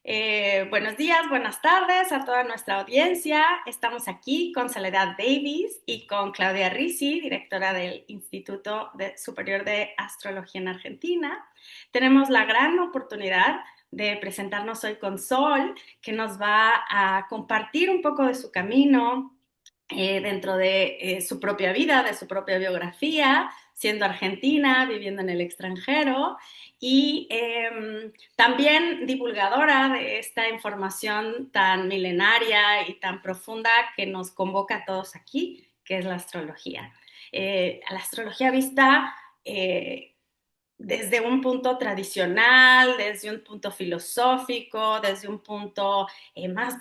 Buenos días, buenas tardes a toda nuestra audiencia. Estamos aquí con Soledad Davis y con Claudia Risi, directora del Superior de Astrología en Argentina. Tenemos la gran oportunidad de presentarnos hoy con Sol, que nos va a compartir un poco de su camino dentro de su propia vida, de su propia biografía, siendo argentina, viviendo en el extranjero y también divulgadora de esta información tan milenaria y tan profunda que nos convoca a todos aquí, que es la astrología. A la astrología vista desde un punto tradicional, desde un punto filosófico, desde un punto más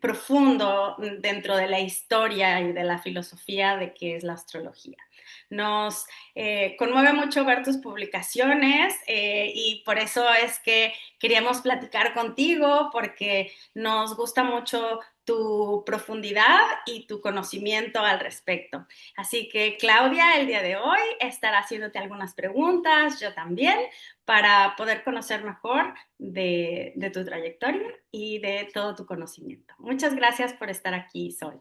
profundo dentro de la historia y de la filosofía de qué es la astrología. Nos conmueve mucho ver tus publicaciones y por eso es que queríamos platicar contigo porque nos gusta mucho tu profundidad y tu conocimiento al respecto. Así que Claudia, el día de hoy estará haciéndote algunas preguntas, yo también, para poder conocer mejor de tu trayectoria y de todo tu conocimiento. Muchas gracias por estar aquí, Sol.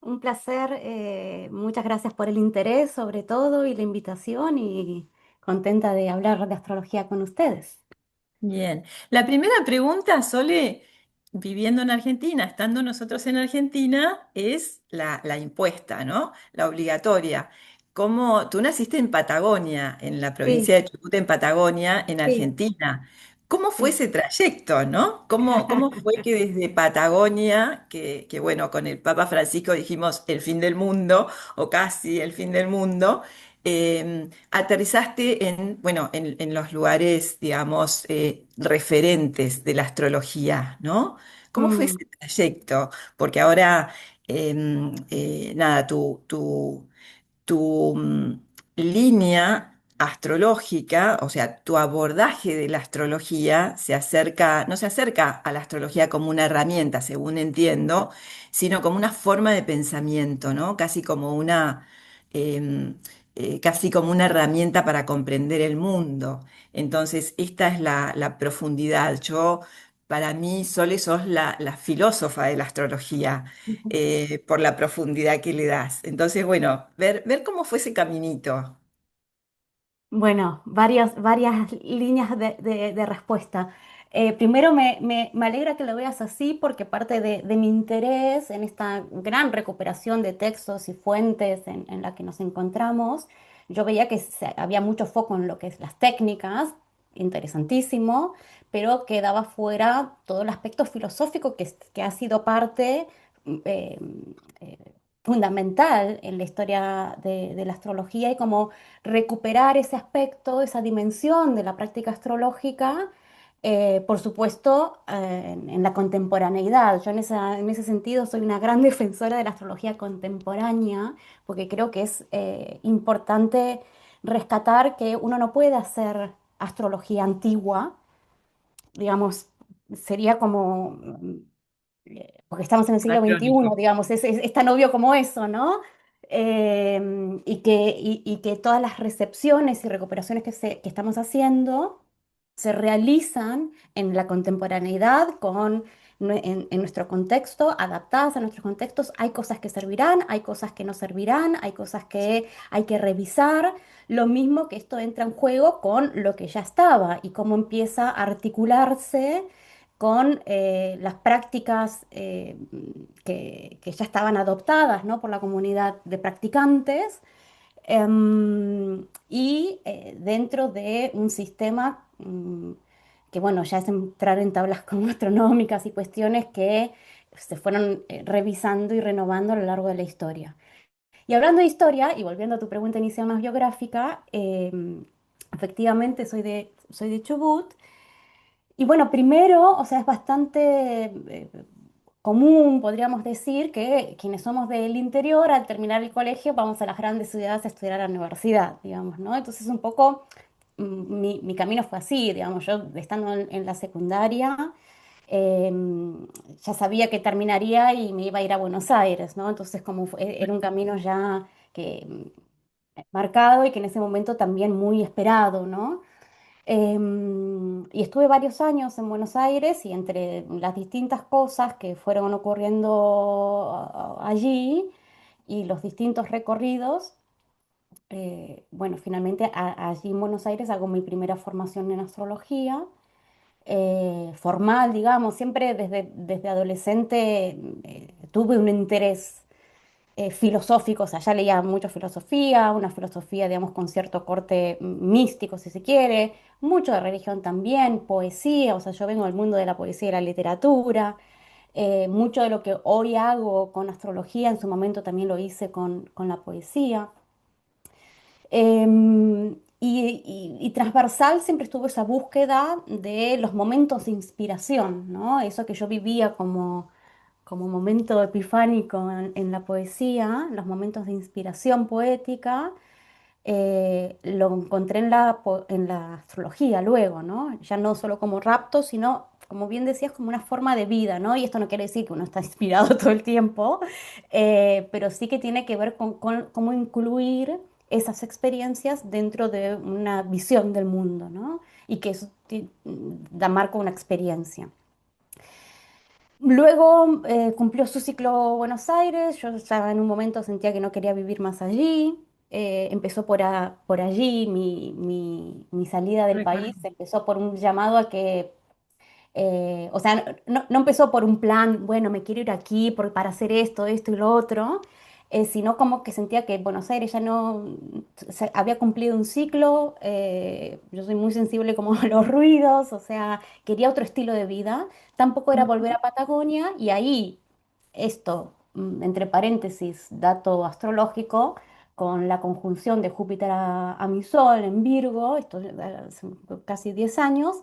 Un placer, muchas gracias por el interés sobre todo y la invitación y contenta de hablar de astrología con ustedes. Bien, la primera pregunta, Sole, viviendo en Argentina, estando nosotros en Argentina, es la impuesta, ¿no? La obligatoria. ¿Cómo, tú naciste en Patagonia, en la provincia Sí, de Chubut, en Patagonia, en sí, Argentina? ¿Cómo fue sí. ese trayecto, no? ¿Cómo fue que desde Patagonia, que bueno, con el Papa Francisco dijimos el fin del mundo, o casi el fin del mundo, aterrizaste en, bueno, en los lugares, digamos, referentes de la astrología, ¿no? ¿Cómo fue Mm, ese trayecto? Porque ahora, nada, tu línea astrológica, o sea, tu abordaje de la astrología se acerca, no se acerca a la astrología como una herramienta, según entiendo, sino como una forma de pensamiento, ¿no? Em, casi como una herramienta para comprender el mundo. Entonces, esta es la profundidad. Para mí, Sole, sos la filósofa de la astrología por la profundidad que le das. Entonces, bueno, ver cómo fue ese caminito. Bueno, varias líneas de respuesta. Primero me alegra que lo veas así porque parte de mi interés en esta gran recuperación de textos y fuentes en la que nos encontramos, yo veía que había mucho foco en lo que es las técnicas, interesantísimo, pero quedaba fuera todo el aspecto filosófico que ha sido parte eh, eh, fundamental en la historia de la astrología y como recuperar ese aspecto, esa dimensión de la práctica astrológica, por supuesto, en la contemporaneidad. Yo en ese sentido soy una gran defensora de la astrología contemporánea, porque creo que es importante rescatar que uno no puede hacer astrología antigua, digamos, sería como, porque estamos en el siglo XXI, Anacrónico. digamos, es tan obvio como eso, ¿no? Y que todas las recepciones y recuperaciones que estamos haciendo se realizan en la contemporaneidad en nuestro contexto, adaptadas a nuestros contextos. Hay cosas que servirán, hay cosas que no servirán, hay cosas que hay que revisar. Lo mismo que esto entra en juego con lo que ya estaba y cómo empieza a articularse con las prácticas que ya estaban adoptadas, ¿no? Por la comunidad de practicantes dentro de un sistema que, bueno, ya es entrar en tablas como astronómicas y cuestiones que se fueron revisando y renovando a lo largo de la historia. Y hablando de historia, y volviendo a tu pregunta inicial más biográfica, efectivamente soy de Chubut. Y bueno, primero, o sea, es bastante común, podríamos decir, que quienes somos del interior, al terminar el colegio, vamos a las grandes ciudades a estudiar a la universidad, digamos, ¿no? Entonces, un poco mi camino fue así, digamos, yo estando en la secundaria, ya sabía que terminaría y me iba a ir a Buenos Aires, ¿no? Entonces, era un camino ya que marcado y que en ese momento también muy esperado, ¿no? Y estuve varios años en Buenos Aires y entre las distintas cosas que fueron ocurriendo allí y los distintos recorridos, bueno, finalmente allí en Buenos Aires hago mi primera formación en astrología, formal, digamos, siempre desde adolescente tuve un interés filosófico, o sea, ya leía mucho filosofía, una filosofía, digamos, con cierto corte místico, si se quiere, mucho de religión también, poesía, o sea, yo vengo del mundo de la poesía y la literatura, mucho de lo que hoy hago con astrología, en su momento también lo hice con la poesía. Y transversal siempre estuvo esa búsqueda de los momentos de inspiración, ¿no? Eso que yo vivía como momento epifánico en la poesía, los momentos de inspiración poética, lo encontré en la astrología luego, ¿no? Ya no solo como rapto, sino, como bien decías, como una forma de vida, ¿no? Y esto no quiere decir que uno está inspirado todo el tiempo, pero sí que tiene que ver con cómo incluir esas experiencias dentro de una visión del mundo, ¿no? Y que eso da marco a una experiencia. Luego cumplió su ciclo Buenos Aires, yo ya en un momento sentía que no quería vivir más allí, empezó por allí mi salida del país, Recuerdo. empezó por un llamado a que o sea, no empezó por un plan, bueno, me quiero ir aquí para hacer esto, esto y lo otro, sino como que sentía que Buenos Aires ya no había cumplido un ciclo, yo soy muy sensible como a los ruidos, o sea, quería otro estilo de vida, tampoco era volver a Patagonia y ahí esto, entre paréntesis, dato astrológico, con la conjunción de Júpiter a mi Sol en Virgo, esto hace casi 10 años,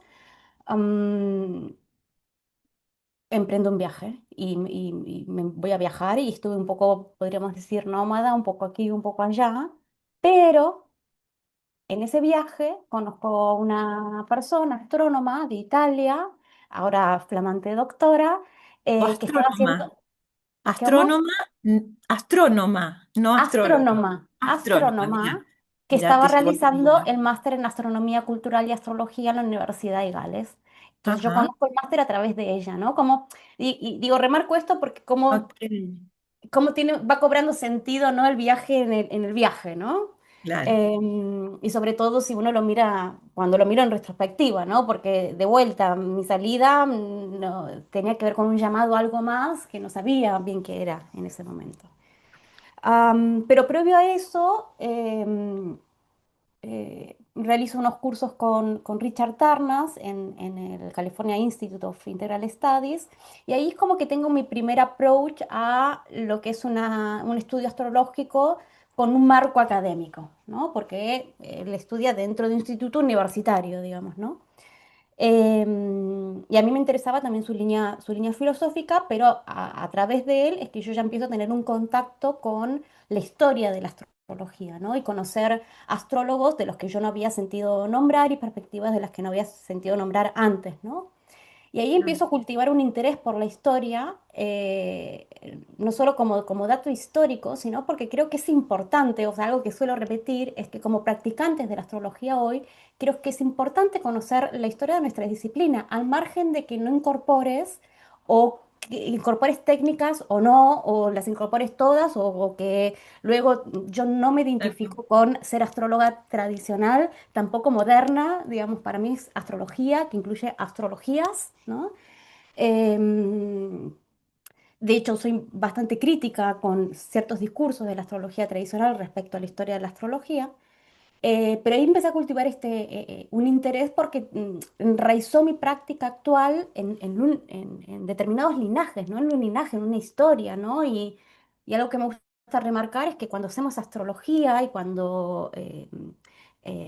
am, emprendo un viaje y me voy a viajar y estuve un poco, podríamos decir, nómada, un poco aquí, un poco allá, pero en ese viaje conozco a una persona astrónoma de Italia, ahora flamante doctora, O que estaba astrónoma. haciendo, ¿cómo? Astrónoma, astrónoma, no astróloga. Astrónoma, mira, Astrónoma, que mira, estaba te llevo la realizando vida. el máster en Astronomía Cultural y Astrología en la Universidad de Gales. Entonces yo Ajá, conozco el máster a través de ella, ¿no? Como, y digo, remarco esto porque como, ok, como tiene, va cobrando sentido, ¿no? El viaje en el viaje, ¿no? claro. Y sobre todo si uno lo mira, cuando lo miro en retrospectiva, ¿no? Porque de vuelta, mi salida no, tenía que ver con un llamado a algo más que no sabía bien qué era en ese momento. Pero previo a eso, realizo unos cursos con Richard Tarnas en el California Institute of Integral Studies y ahí es como que tengo mi primer approach a lo que es un estudio astrológico con un marco académico, ¿no? Porque él estudia dentro de un instituto universitario, digamos, ¿no? Y a mí me interesaba también su línea filosófica, pero a través de él es que yo ya empiezo a tener un contacto con la historia de la astrología, ¿no? Y conocer astrólogos de los que yo no había sentido nombrar y perspectivas de las que no había sentido nombrar antes, ¿no? Y ahí empiezo a cultivar un interés por la historia, no solo como dato histórico, sino porque creo que es importante, o sea, algo que suelo repetir es que como practicantes de la astrología hoy, creo que es importante conocer la historia de nuestra disciplina, al margen de que no incorpores o que incorpores técnicas o no, o las incorpores todas, o que luego yo no me identifico con ser astróloga tradicional, tampoco moderna, digamos, para mí es astrología, que incluye astrologías, ¿no? Em, de hecho, soy bastante crítica con ciertos discursos de la astrología tradicional respecto a la historia de la astrología. Pero ahí empecé a cultivar un interés porque enraizó mi práctica actual en determinados linajes, ¿no? En un linaje, en una historia, ¿no? Y algo que me gusta remarcar es que cuando hacemos astrología y cuando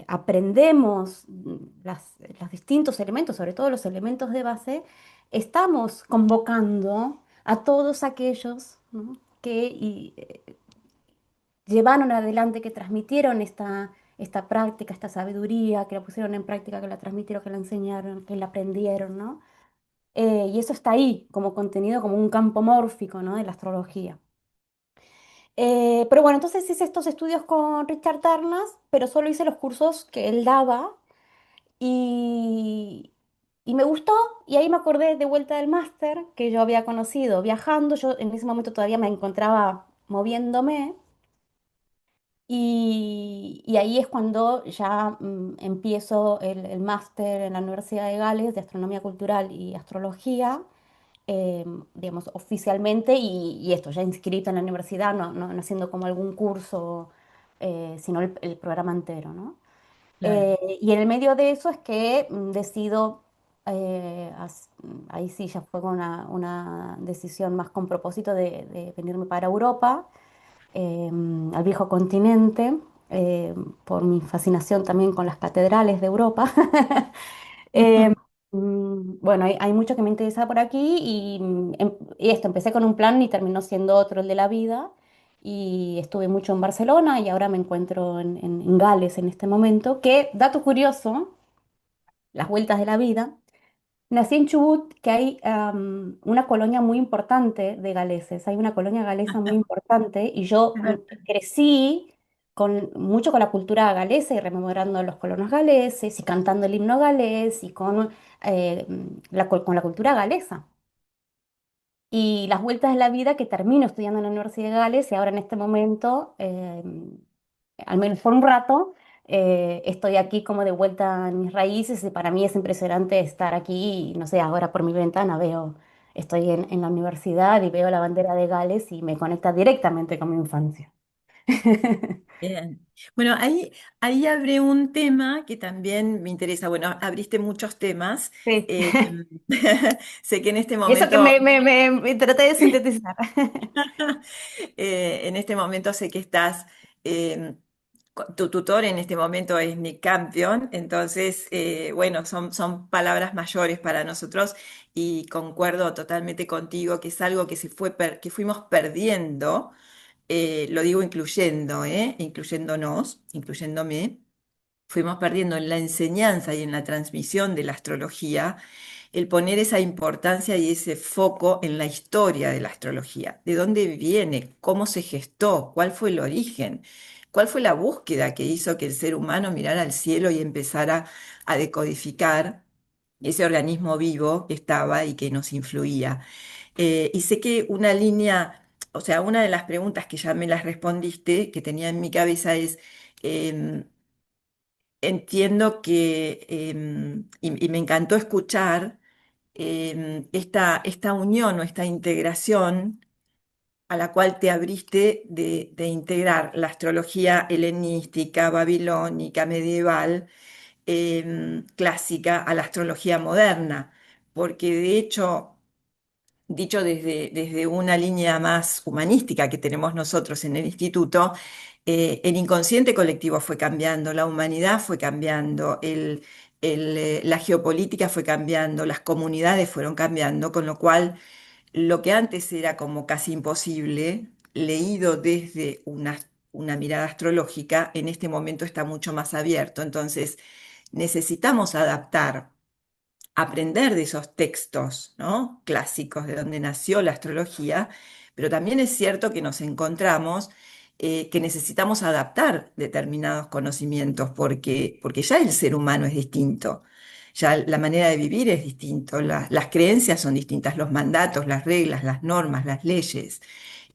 aprendemos los distintos elementos, sobre todo los elementos de base, estamos convocando a todos aquellos, ¿no? que llevaron adelante, que transmitieron esta práctica, esta sabiduría, que la pusieron en práctica, que la transmitieron, que la enseñaron, que la aprendieron, ¿no? Y eso está ahí como contenido, como un campo mórfico, ¿no? De la astrología. Pero bueno, entonces hice estos estudios con Richard Tarnas, pero solo hice los cursos que él daba Y, y me gustó, y ahí me acordé de vuelta del máster que yo había conocido viajando. Yo en ese momento todavía me encontraba moviéndome. Y ahí es cuando ya empiezo el máster en la Universidad de Gales de Astronomía Cultural y Astrología, digamos, oficialmente, y esto, ya inscrito en la universidad, no haciendo como algún curso, sino el programa entero, ¿no? Claro. Y en el medio de eso es que decido, ahí sí ya fue con una decisión más con propósito de venirme para Europa, al viejo continente, por mi fascinación también con las catedrales de Europa. Eh, bueno, hay mucho que me interesa por aquí y esto, empecé con un plan y terminó siendo otro, el de la vida. Y estuve mucho en Barcelona y ahora me encuentro en Gales en este momento, que, dato curioso, las vueltas de la vida. Nací en Chubut, que hay una colonia muy importante de galeses, hay una colonia galesa muy importante y yo crecí mucho con la cultura galesa y rememorando a los colonos galeses y cantando el himno galés y con la cultura galesa. Y las vueltas de la vida que termino estudiando en la Universidad de Gales y ahora en este momento, al menos por un rato, estoy aquí como de vuelta en mis raíces y para mí es impresionante estar aquí y no sé, ahora por mi ventana estoy en la universidad y veo la bandera de Gales y me conecta directamente con mi infancia. Bien. Bueno, ahí abre un tema que también me interesa. Bueno, abriste muchos temas. Sí. Eh, sé que en este Eso que momento, me traté de sintetizar. en este momento sé que estás, eh, tu tutor en este momento es Nick Campion, entonces, bueno, son palabras mayores para nosotros y concuerdo totalmente contigo que es algo que que fuimos perdiendo, lo digo incluyendo, incluyéndonos, incluyéndome, fuimos perdiendo en la enseñanza y en la transmisión de la astrología el poner esa importancia y ese foco en la historia de la astrología, de dónde viene, cómo se gestó, cuál fue el origen, cuál fue la búsqueda que hizo que el ser humano mirara al cielo y empezara a decodificar ese organismo vivo que estaba y que nos influía. Y sé que una línea, o sea, una de las preguntas que ya me las respondiste, que tenía en mi cabeza es, em, entiendo que, y me encantó escuchar esta unión o esta integración a la cual te abriste de integrar la astrología helenística, babilónica, medieval, clásica, a la astrología moderna, porque de hecho, dicho desde una línea más humanística que tenemos nosotros en el instituto, el inconsciente colectivo fue cambiando, la humanidad fue cambiando, la geopolítica fue cambiando, las comunidades fueron cambiando, con lo cual lo que antes era como casi imposible, leído desde una mirada astrológica, en este momento está mucho más abierto. Entonces, necesitamos adaptar, aprender de esos textos, ¿no? Clásicos de donde nació la astrología, pero también es cierto que nos encontramos que necesitamos adaptar determinados conocimientos porque ya el ser humano es distinto, ya la manera de vivir es distinto, las creencias son distintas, los mandatos, las reglas, las normas, las leyes.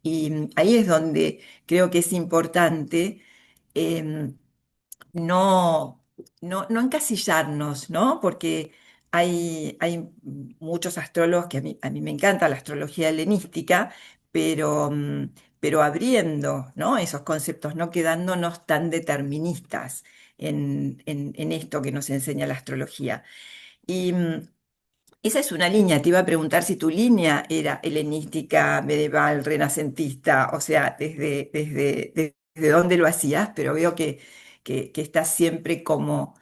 Y ahí es donde creo que es importante em, no, no encasillarnos, ¿no? Porque hay muchos astrólogos que a mí me encanta la astrología helenística, pero, pero abriendo, ¿no? Esos conceptos, no quedándonos tan deterministas en esto que nos enseña la astrología. Y esa es una línea, te iba a preguntar si tu línea era helenística, medieval, renacentista, o sea, desde dónde lo hacías, pero veo que estás siempre como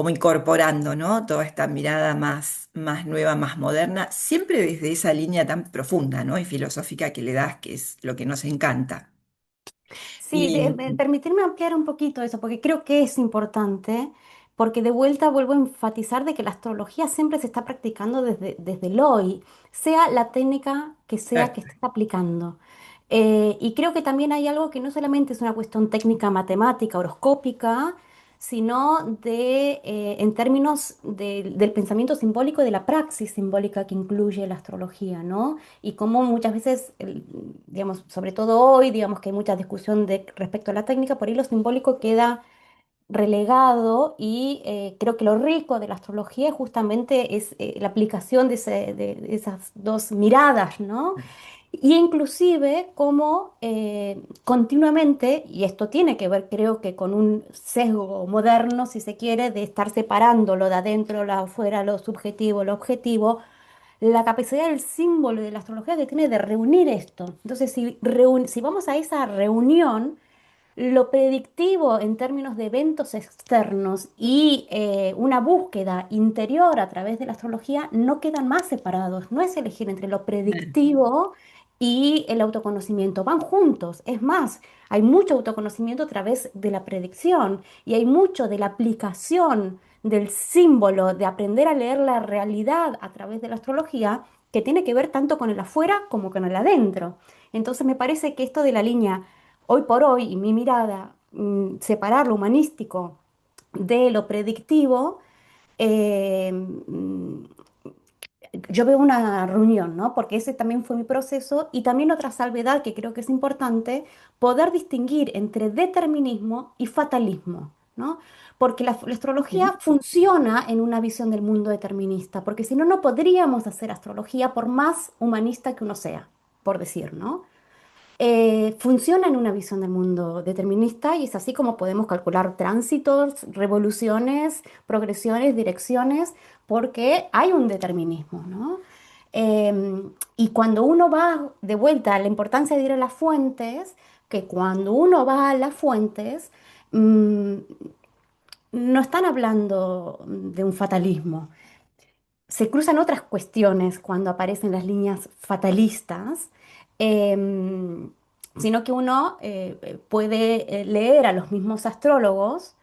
incorporando, ¿no? Toda esta mirada más nueva, más moderna, siempre desde esa línea tan profunda, ¿no? Y filosófica que le das, que es lo que nos encanta. Sí, Y permitirme ampliar un poquito eso, porque creo que es importante, porque de vuelta vuelvo a enfatizar de que la astrología siempre se está practicando desde el hoy, sea la técnica que sea que estés aplicando. Y creo que también hay algo que no solamente es una cuestión técnica matemática, horoscópica, sino en términos del pensamiento simbólico y de la praxis simbólica que incluye la astrología, ¿no? Y cómo muchas veces, digamos, sobre todo hoy, digamos que hay mucha discusión respecto a la técnica, por ahí lo simbólico queda relegado y creo que lo rico de la astrología justamente es la aplicación de esas dos miradas, ¿no? Y inclusive como continuamente, y esto tiene que ver creo que con un sesgo moderno, si se quiere, de estar separando lo de adentro, lo de afuera, lo subjetivo, lo objetivo, la capacidad del símbolo y de la astrología que tiene de reunir esto. Entonces, si vamos a esa reunión, lo predictivo en términos de eventos externos y una búsqueda interior a través de la astrología no quedan más separados. No es elegir entre lo Claro. predictivo y el autoconocimiento. Van juntos. Es más, hay mucho autoconocimiento a través de la predicción y hay mucho de la aplicación del símbolo, de aprender a leer la realidad a través de la astrología, que tiene que ver tanto con el afuera como con el adentro. Entonces me parece que esto de la línea hoy por hoy, y mi mirada, separar lo humanístico de lo predictivo, yo veo una reunión, ¿no? Porque ese también fue mi proceso y también otra salvedad que creo que es importante, poder distinguir entre determinismo y fatalismo, ¿no? Porque la astrología Sí. funciona en una visión del mundo determinista, porque si no, no podríamos hacer astrología por más humanista que uno sea, por decir, ¿no? Funciona en una visión del mundo determinista y es así como podemos calcular tránsitos, revoluciones, progresiones, direcciones, porque hay un determinismo, ¿no? Y cuando uno va de vuelta a la importancia de ir a las fuentes, que cuando uno va a las fuentes, mm, no están hablando de un fatalismo, se cruzan otras cuestiones cuando aparecen las líneas fatalistas, em, sino que uno puede leer a los mismos astrólogos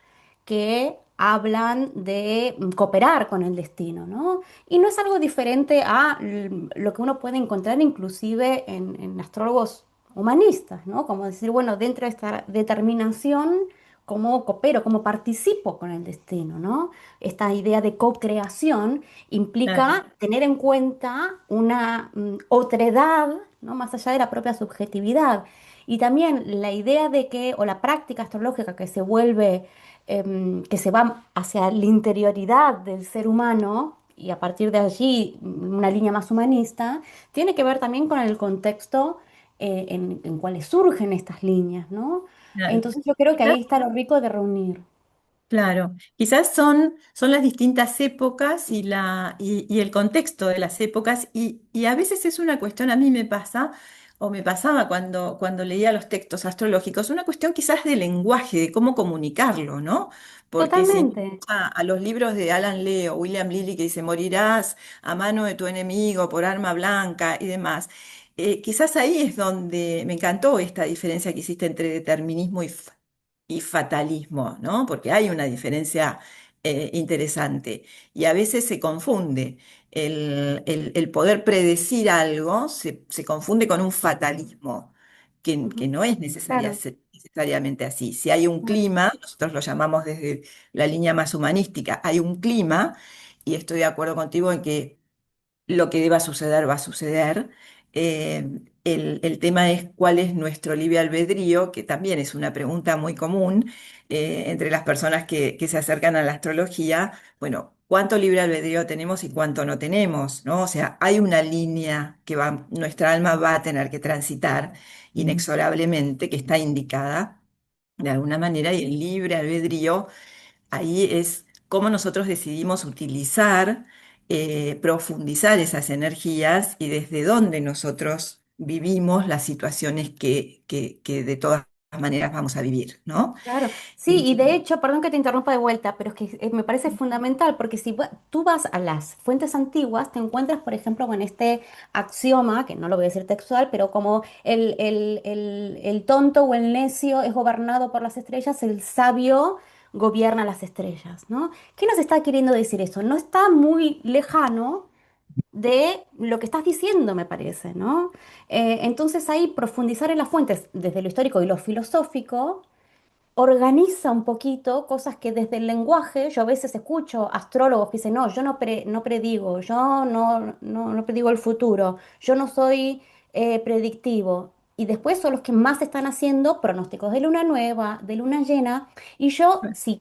que hablan de cooperar con el destino, ¿no? Y no es algo diferente a lo que uno puede encontrar inclusive en astrólogos humanistas, ¿no? Como decir, bueno, dentro de esta determinación, cómo coopero, cómo participo con el destino, ¿no? Esta idea de co-creación Claro. implica tener en cuenta una otredad, ¿no? Más allá de la propia subjetividad. Y también la idea de que, o la práctica astrológica que se vuelve, que se va hacia la interioridad del ser humano, y a partir de allí una línea más humanista, tiene que ver también con el contexto en cuales surgen estas líneas, ¿no? Claro. Entonces yo creo que ahí está lo rico de reunir. Claro, quizás son las distintas épocas y el contexto de las épocas y a veces es una cuestión, a mí me pasa o me pasaba cuando leía los textos astrológicos, una cuestión quizás de lenguaje, de cómo comunicarlo, ¿no? Porque si uno Totalmente. va a los libros de Alan Lee o William Lilly que dice morirás a mano de tu enemigo por arma blanca y demás, quizás ahí es donde me encantó esta diferencia que hiciste entre determinismo y fatalismo, ¿no? Porque hay una diferencia interesante y a veces se confunde. El poder predecir algo se confunde con un fatalismo, que Ujú. no es Claro. necesariamente así. Si hay un Claro. clima, nosotros lo llamamos desde la línea más humanística, hay un clima, y estoy de acuerdo contigo en que lo que deba suceder va a suceder. El tema es cuál es nuestro libre albedrío, que también es una pregunta muy común entre las personas que se acercan a la astrología. Bueno, ¿cuánto libre albedrío tenemos y cuánto no tenemos? ¿No? O sea, hay una línea que nuestra alma va a tener que transitar inexorablemente, que está indicada de alguna manera, y el libre albedrío. Ahí es cómo nosotros decidimos utilizar, profundizar esas energías y desde dónde nosotros vivimos las situaciones que de todas maneras vamos a vivir, ¿no? Claro, sí, Eh, y de hecho, perdón que te interrumpa de vuelta, pero es que me parece fundamental, porque si tú vas a las fuentes antiguas, te encuentras, por ejemplo, con este axioma, que no lo voy a decir textual, pero como el tonto o el necio es gobernado por las estrellas, el sabio gobierna las estrellas, ¿no? ¿Qué nos está queriendo decir eso? No está muy lejano de lo que estás diciendo, me parece, ¿no? Entonces ahí profundizar en las fuentes, desde lo histórico y lo filosófico organiza un poquito cosas que desde el lenguaje, yo a veces escucho astrólogos que dicen, no, yo no predigo, yo no predigo el futuro, yo no soy predictivo. Y después son los que más están haciendo pronósticos de luna nueva, de luna llena. Y yo, si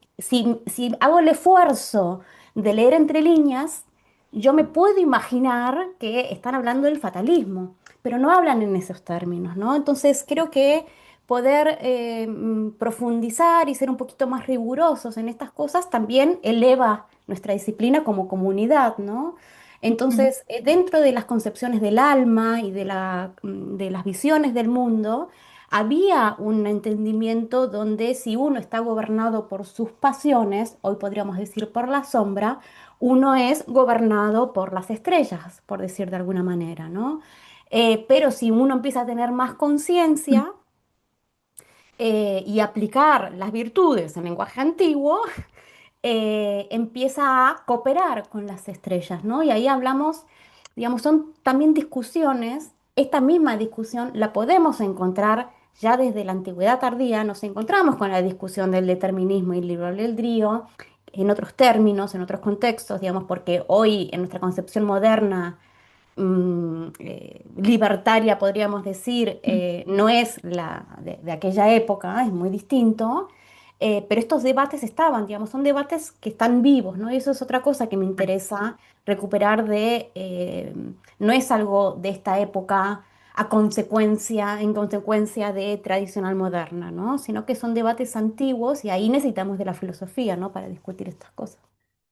hago el esfuerzo de leer entre líneas, yo me puedo imaginar que están hablando del fatalismo, pero no hablan en esos términos, ¿no? Entonces creo que poder profundizar y ser un poquito más rigurosos en estas cosas también eleva nuestra disciplina como comunidad, ¿no? Ujú. Entonces, dentro de las concepciones del alma y de las visiones del mundo, había un entendimiento donde si uno está gobernado por sus pasiones, hoy podríamos decir por la sombra, uno es gobernado por las estrellas, por decir de alguna manera, ¿no? Pero si uno empieza a tener más conciencia, y aplicar las virtudes en lenguaje antiguo, empieza a cooperar con las estrellas, ¿no? Y ahí hablamos, digamos, son también discusiones, esta misma discusión la podemos encontrar ya desde la antigüedad tardía, nos encontramos con la discusión del determinismo y libre albedrío, en otros términos, en otros contextos, digamos, porque hoy en nuestra concepción moderna libertaria, podríamos decir, no es la de aquella época, es muy distinto, pero estos debates estaban, digamos, son debates que están vivos, ¿no? Y eso es otra cosa que me interesa recuperar no es algo de esta época en consecuencia de tradicional moderna, ¿no? Sino que son debates antiguos y ahí necesitamos de la filosofía, ¿no? Para discutir estas cosas.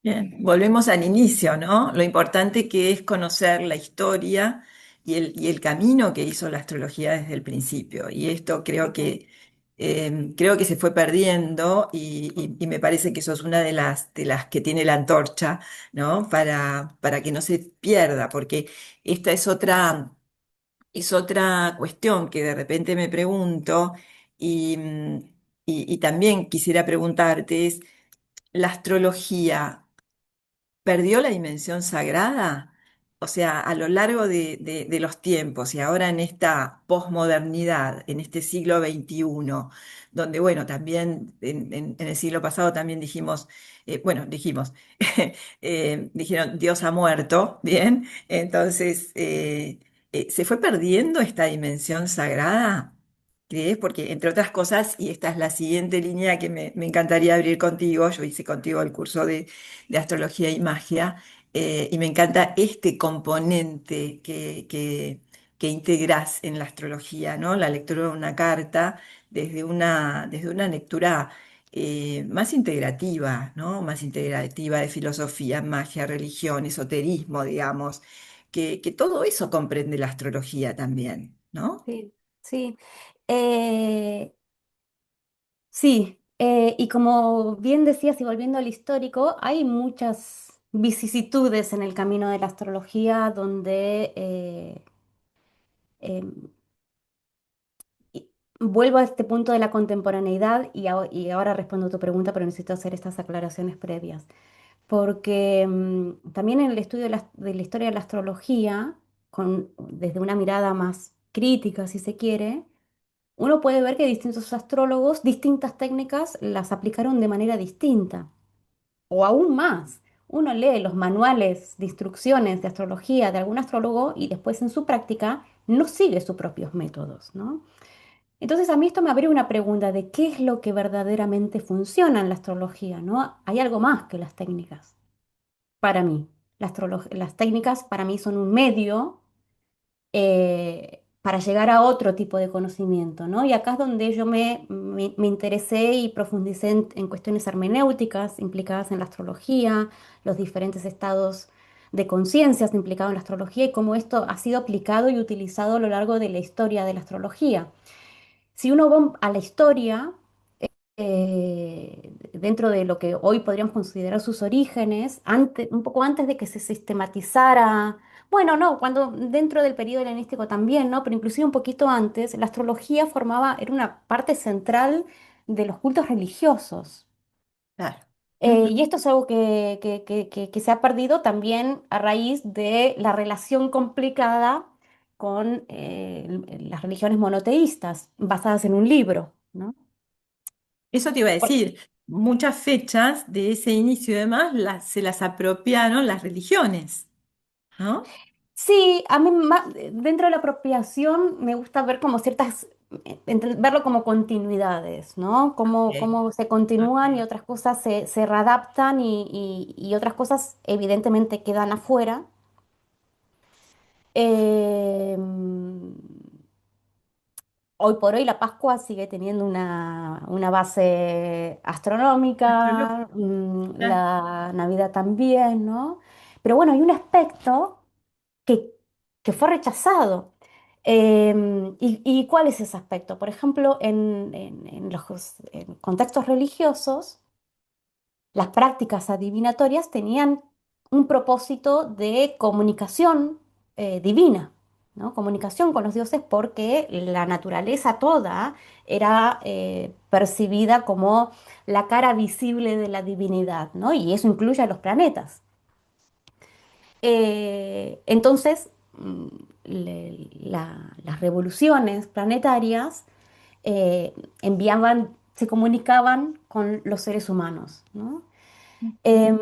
Bien, volvemos al inicio, ¿no? Lo importante que es conocer la historia y el camino que hizo la astrología desde el principio. Y esto creo que se fue perdiendo y me parece que eso es una de las que tiene la antorcha, ¿no? Para que no se pierda, porque esta es otra cuestión que de repente me pregunto y, y también quisiera preguntarte es, ¿la astrología perdió la dimensión sagrada? O sea, a lo largo de los tiempos y ahora en esta posmodernidad, en este siglo XXI, donde, bueno, también en el siglo pasado también dijimos, dijeron, Dios ha muerto, ¿bien? Entonces, ¿se fue perdiendo esta dimensión sagrada? ¿Crees? Porque, entre otras cosas, y esta es la siguiente línea que me encantaría abrir contigo, yo hice contigo el curso de astrología y magia, y me encanta este componente que integrás en la astrología, ¿no? La lectura de una carta desde una lectura más integrativa, ¿no? Más integrativa de filosofía, magia, religión, esoterismo, digamos, que todo eso comprende la astrología también, ¿no? Sí, sí. Eh, sí, y como bien decías, y volviendo al histórico, hay muchas vicisitudes en el camino de la astrología donde em, vuelvo a este punto de la contemporaneidad y ahora respondo a tu pregunta, pero necesito hacer estas aclaraciones previas. Porque también en el estudio de la historia de la astrología, desde una mirada más crítica, si se quiere, uno puede ver que distintos astrólogos, distintas técnicas las aplicaron de manera distinta. O aún más, uno lee los manuales de instrucciones de astrología de algún astrólogo y después en su práctica no sigue sus propios métodos, ¿no? Entonces a mí esto me abre una pregunta de qué es lo que verdaderamente funciona en la astrología, ¿no? Hay algo más que las técnicas, para mí. Las técnicas para mí son un medio para llegar a otro tipo de conocimiento, ¿no? Y acá es donde yo me interesé y profundicé en cuestiones hermenéuticas implicadas en la astrología, los diferentes estados de conciencias implicados en la astrología y cómo esto ha sido aplicado y utilizado a lo largo de la historia de la astrología. Si uno va a la historia, dentro de lo que hoy podríamos considerar sus orígenes, un poco antes de que se sistematizara, bueno, no, cuando dentro del periodo helenístico también, ¿no? Pero inclusive un poquito antes, la astrología era una parte central de los cultos religiosos. Claro. Y esto es algo que se ha perdido también a raíz de la relación complicada con las religiones monoteístas, basadas en un libro, ¿no? Eso te iba a decir, muchas fechas de ese inicio y demás se las apropiaron las religiones, ¿no? Sí, a mí dentro de la apropiación me gusta ver como ciertas, verlo como continuidades, ¿no? Ok, Cómo se continúan y ok. otras cosas se readaptan y otras cosas evidentemente quedan afuera. Eh, Hoy por hoy la Pascua sigue teniendo una base astronómica, Astrológica. la Navidad también, ¿no? Pero bueno, hay un aspecto que, que fue rechazado. ¿Y cuál es ese aspecto? Por ejemplo, en los en contextos religiosos, las prácticas adivinatorias tenían un propósito de comunicación divina, ¿no? Comunicación con los dioses porque la naturaleza toda era percibida como la cara visible de la divinidad, ¿no? Y eso incluye a los planetas. Entonces, las revoluciones planetarias se comunicaban con los seres humanos, ¿no? Ujú. Em,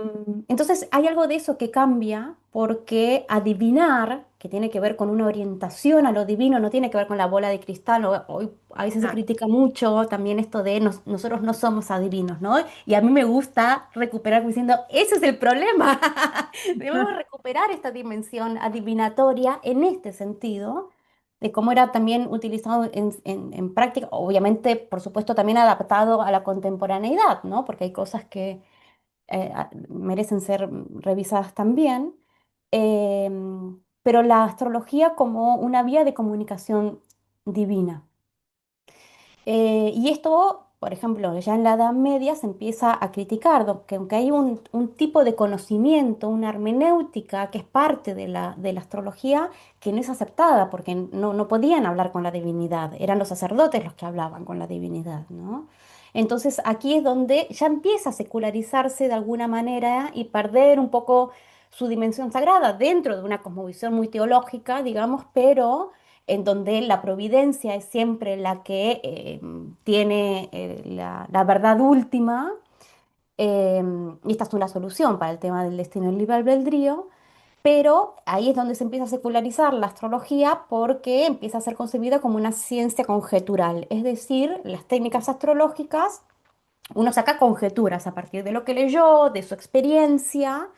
entonces hay algo de eso que cambia porque adivinar, que tiene que ver con una orientación a lo divino, no tiene que ver con la bola de cristal. Hoy a veces se Ah, critica mucho también esto de nosotros no somos adivinos, ¿no? Y a mí me gusta recuperar diciendo, ese es el problema. Debemos recuperar esta dimensión adivinatoria en este sentido. De cómo era también utilizado en práctica, obviamente, por supuesto, también adaptado a la contemporaneidad, ¿no? Porque hay cosas que merecen ser revisadas también, pero la astrología como una vía de comunicación divina. Y esto, por ejemplo, ya en la Edad Media se empieza a criticar, que aunque hay un tipo de conocimiento, una hermenéutica que es parte de la astrología, que no es aceptada, porque no podían hablar con la divinidad, eran los sacerdotes los que hablaban con la divinidad, ¿no? Entonces aquí es donde ya empieza a secularizarse de alguna manera y perder un poco su dimensión sagrada dentro de una cosmovisión muy teológica, digamos, pero en donde la providencia es siempre la que tiene la verdad última, y esta es una solución para el tema del destino del libre albedrío, pero ahí es donde se empieza a secularizar la astrología porque empieza a ser concebida como una ciencia conjetural, es decir, las técnicas astrológicas, uno saca conjeturas a partir de lo que leyó, de su experiencia,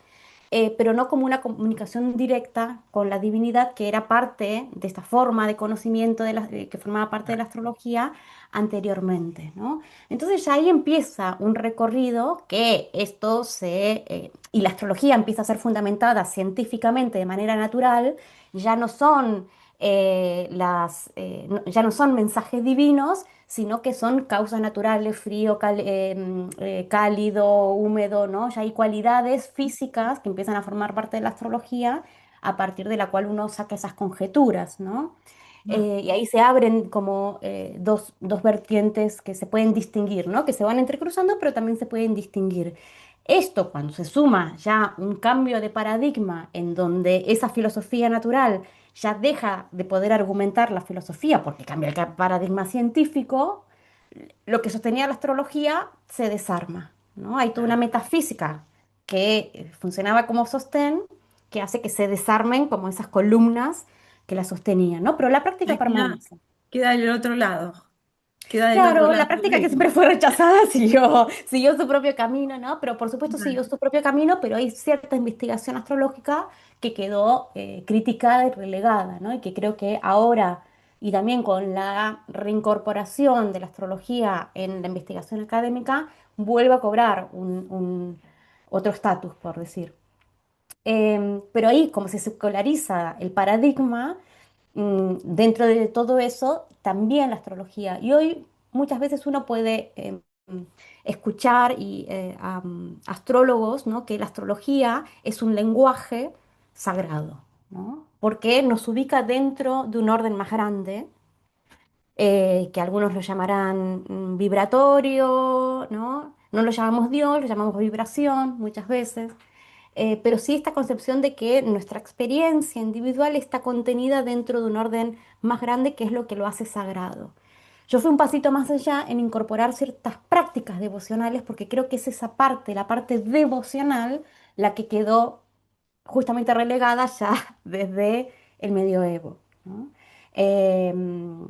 pero no como una comunicación directa con la divinidad, que era parte de esta forma de conocimiento que formaba parte de la astrología anteriormente, ¿no? Entonces ya ahí empieza un recorrido que y la astrología empieza a ser fundamentada científicamente de manera natural, ya no son ya no son mensajes divinos, sino que son causas naturales, frío, cálido, húmedo, ¿no? Ya hay cualidades físicas que empiezan a formar parte de la astrología a partir de la cual uno saca esas conjeturas, ¿no? ah, Y ahí se abren como dos vertientes que se pueden distinguir, ¿no? Que se van entrecruzando, pero también se pueden distinguir. Esto, cuando se suma ya un cambio de paradigma en donde esa filosofía natural ya deja de poder argumentar la filosofía porque cambia el paradigma científico, lo que sostenía la astrología se desarma, ¿no? Hay toda una ah. metafísica que funcionaba como sostén, que hace que se desarmen como esas columnas que la sostenían, ¿no? Pero la práctica Ya permanece. queda del otro lado, queda del otro Claro, lado la del práctica que siempre reino. fue rechazada siguió su propio camino, ¿no? Pero por supuesto Bueno, siguió su propio camino, pero hay cierta investigación astrológica que quedó criticada y relegada, ¿no? Y que creo que ahora, y también con la reincorporación de la astrología en la investigación académica, vuelve a cobrar otro estatus, por decir. Pero ahí, como se seculariza el paradigma, dentro de todo eso, también la astrología. Y hoy muchas veces uno puede escuchar astrólogos, ¿no? Que la astrología es un lenguaje sagrado, ¿no? Porque nos ubica dentro de un orden más grande, que algunos lo llamarán vibratorio, ¿no? No lo llamamos Dios, lo llamamos vibración muchas veces, pero sí esta concepción de que nuestra experiencia individual está contenida dentro de un orden más grande que es lo que lo hace sagrado. Yo fui un pasito más allá en incorporar ciertas prácticas devocionales porque creo que es esa parte, la parte devocional, la que quedó justamente relegada ya desde el medioevo, ¿no? Em,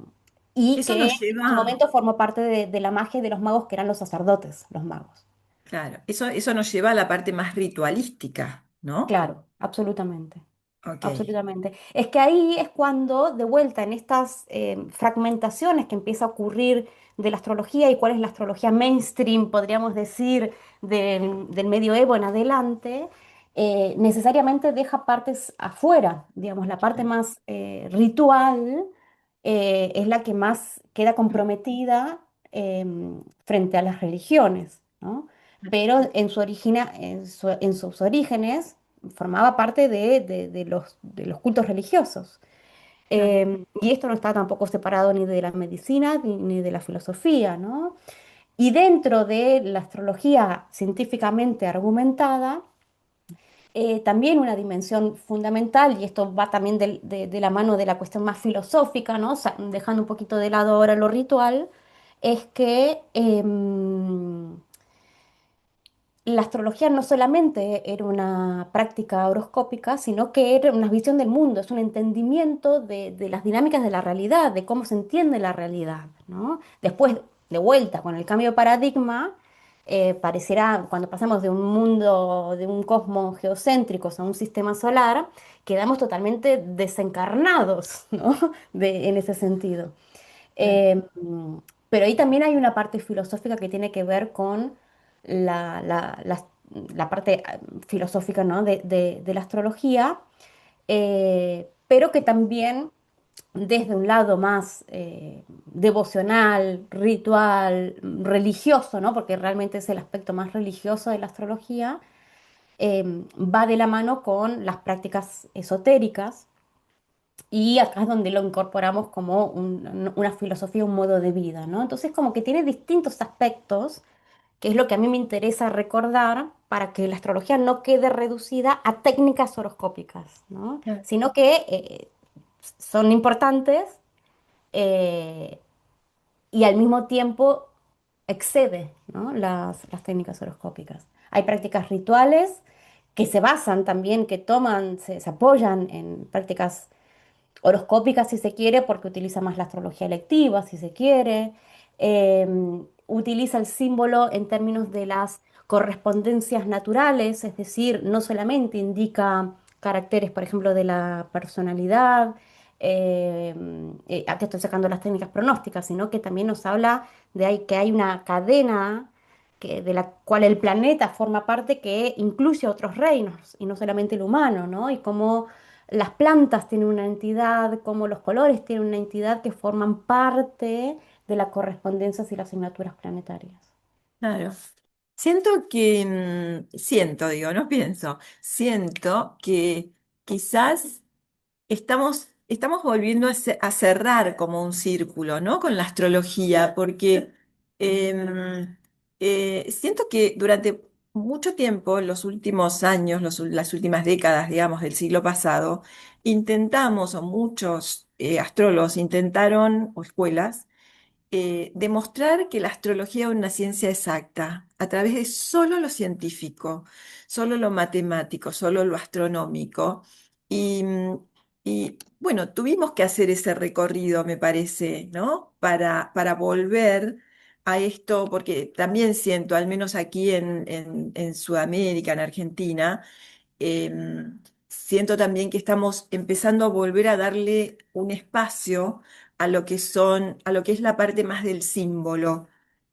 y Eso que nos en lleva, su momento formó parte de la magia de los magos, que eran los sacerdotes, los magos. claro, eso nos lleva a la parte más ritualística, ¿no? Claro, absolutamente. Ok, Absolutamente. Es que ahí es cuando, de vuelta, en estas fragmentaciones que empieza a ocurrir de la astrología y cuál es la astrología mainstream, podríamos decir, del medioevo en adelante, necesariamente deja partes afuera. Digamos, la parte más ritual es la que más queda comprometida frente a las religiones, ¿no? Pero en sus orígenes formaba parte de los cultos religiosos. claro. Y esto no está tampoco separado ni de la medicina ni de la filosofía, ¿no? Y dentro de la astrología científicamente argumentada, también una dimensión fundamental, y esto va también de la mano de la cuestión más filosófica, ¿no? Dejando un poquito de lado ahora lo ritual, es que la astrología no solamente era una práctica horoscópica, sino que era una visión del mundo, es un entendimiento de las dinámicas de la realidad, de cómo se entiende la realidad, ¿no? Después, de vuelta, con el cambio de paradigma, pareciera, cuando pasamos de un mundo, de un cosmos geocéntricos a un sistema solar, quedamos totalmente desencarnados, ¿no? En ese sentido. Claro. Eh, pero ahí también hay una parte filosófica que tiene que ver con la, la- la- la parte filosófica, ¿no? de la astrología, pero que también desde un lado más devocional, ritual, religioso, ¿no? Porque realmente es el aspecto más religioso de la astrología, va de la mano con las prácticas esotéricas y acá es donde lo incorporamos como una filosofía, un modo de vida, ¿no? Entonces como que tiene distintos aspectos, que es lo que a mí me interesa recordar para que la astrología no quede reducida a técnicas horoscópicas, ¿no? Claro. Sino que son importantes eh, y al mismo tiempo excede, ¿no? las técnicas horoscópicas. Hay prácticas rituales que se basan también, que toman, se apoyan en prácticas horoscópica si se quiere, porque utiliza más la astrología electiva, si se quiere. Utiliza el símbolo en términos de las correspondencias naturales, es decir, no solamente indica caracteres, por ejemplo, de la personalidad, aquí estoy sacando las técnicas pronósticas, sino que también nos habla que hay una cadena de la cual el planeta forma parte que incluye otros reinos y no solamente el humano, ¿no? Y cómo las plantas tienen una entidad, como los colores tienen una entidad que forman parte de las correspondencias y las asignaturas planetarias. Claro. Siento que, digo, no pienso, siento que quizás estamos volviendo a cerrar como un círculo, ¿no? Con la astrología, porque em, siento que durante mucho tiempo, en los últimos años, las últimas décadas, digamos, del siglo pasado, intentamos, o muchos astrólogos intentaron, o escuelas, demostrar que la astrología es una ciencia exacta a través de solo lo científico, solo lo matemático, solo lo astronómico. Y, y, bueno, tuvimos que hacer ese recorrido, me parece, ¿no? Para volver a esto, porque también siento, al menos aquí en Sudamérica, en Argentina, siento también que estamos empezando a volver a darle un espacio a lo que es la parte más del símbolo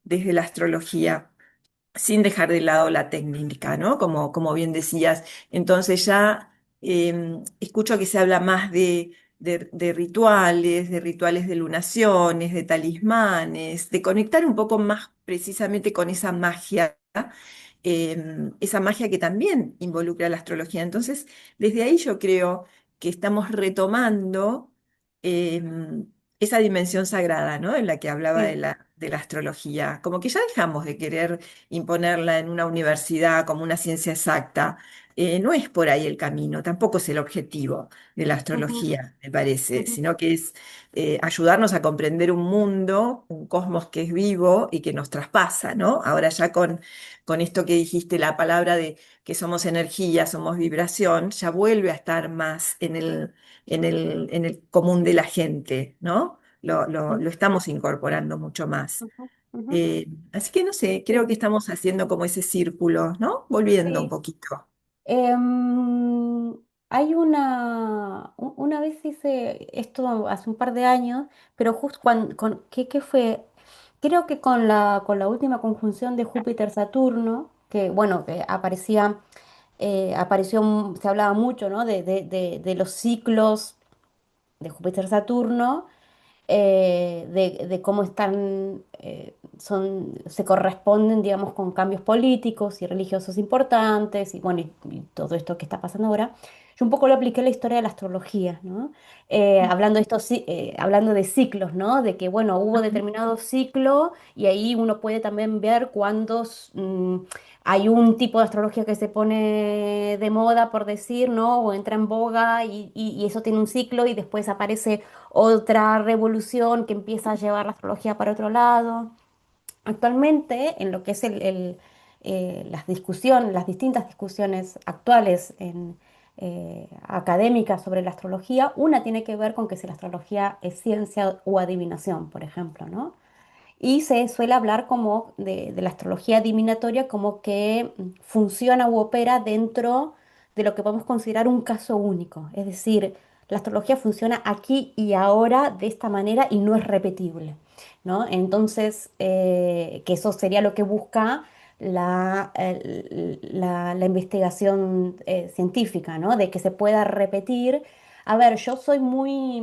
desde la astrología, sin dejar de lado la técnica, ¿no? Como bien decías. Entonces ya escucho que se habla más de rituales de lunaciones, de talismanes, de conectar un poco más precisamente con esa magia que también involucra la astrología. Entonces, desde ahí yo creo que estamos retomando esa dimensión sagrada, ¿no? En la que hablaba Sí. de la astrología. Como que ya dejamos de querer imponerla en una universidad como una ciencia exacta. no es por ahí el camino, tampoco es el objetivo de la Ujú, astrología, me parece, ujú, sino que es ayudarnos a comprender un mundo, un cosmos que es vivo y que nos traspasa, ¿no? Ahora ya con esto que dijiste, la palabra de que somos energía, somos vibración, ya vuelve a estar más en el común de la gente, ¿no? Lo estamos incorporando mucho más. ujú, ujú. Así que no sé, creo que Sí, estamos haciendo como ese círculo, ¿no? Volviendo un sí. poquito. Em, Hay una vez hice esto hace un par de años, pero justo ¿qué fue? Creo que con la última conjunción de Júpiter-Saturno, que bueno, que se hablaba mucho, ¿no? De los ciclos de Júpiter-Saturno, de cómo se corresponden, digamos, con cambios políticos y religiosos importantes, y bueno, y todo esto que está pasando ahora. Yo un poco lo apliqué a la historia de la astrología, ¿no? Hablando hablando de ciclos, ¿no? De que, bueno, hubo Ujú. determinado ciclo y ahí uno puede también ver cuándo hay un tipo de astrología que se pone de moda, por decir, ¿no? O entra en boga y eso tiene un ciclo y después aparece otra revolución que empieza a llevar la astrología para otro lado. Actualmente, en lo que es las distintas discusiones actuales académicas sobre la astrología, una tiene que ver con que si la astrología es ciencia o adivinación, por ejemplo, ¿no? Y se suele hablar como de la astrología adivinatoria como que funciona u opera dentro de lo que podemos considerar un caso único. Es decir, la astrología funciona aquí y ahora de esta manera y no es repetible, ¿no? Entonces, que eso sería lo que busca la investigación científica, ¿no? De que se pueda repetir. A ver, yo soy muy...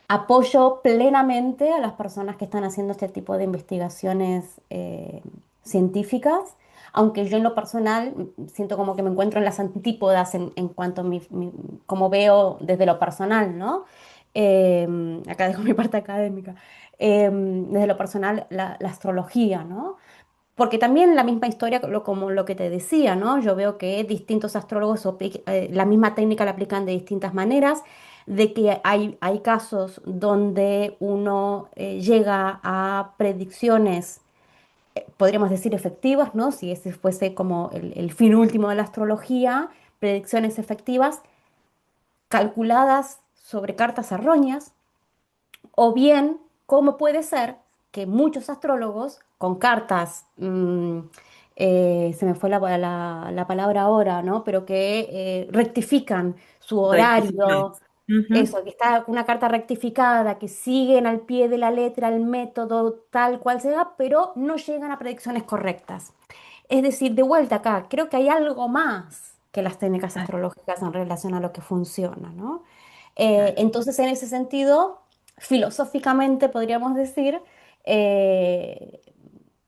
Apoyo plenamente a las personas que están haciendo este tipo de investigaciones científicas, aunque yo en lo personal siento como que me encuentro en las antípodas en cuanto a cómo veo desde lo personal, ¿no? Acá dejo mi parte académica. Desde lo personal, la astrología, ¿no? Porque también la misma historia, como lo que te decía, ¿no? Yo veo que distintos astrólogos la misma técnica la aplican de distintas maneras, de que hay casos donde uno llega a predicciones, podríamos decir efectivas, ¿no? Si ese fuese como el fin último de la astrología, predicciones efectivas calculadas sobre cartas erróneas, o bien, ¿cómo puede ser que muchos astrólogos con cartas, se me fue la palabra ahora, ¿no? Pero que rectifican su horario, Rectificaciones. Ujú. eso, que está una carta rectificada, que siguen al pie de la letra el método tal cual sea, pero no llegan a predicciones correctas. Es decir, de vuelta acá, creo que hay algo más que las técnicas Claro, astrológicas en relación a lo que funciona, ¿no? claro. Entonces, en ese sentido, filosóficamente podríamos decir, eh,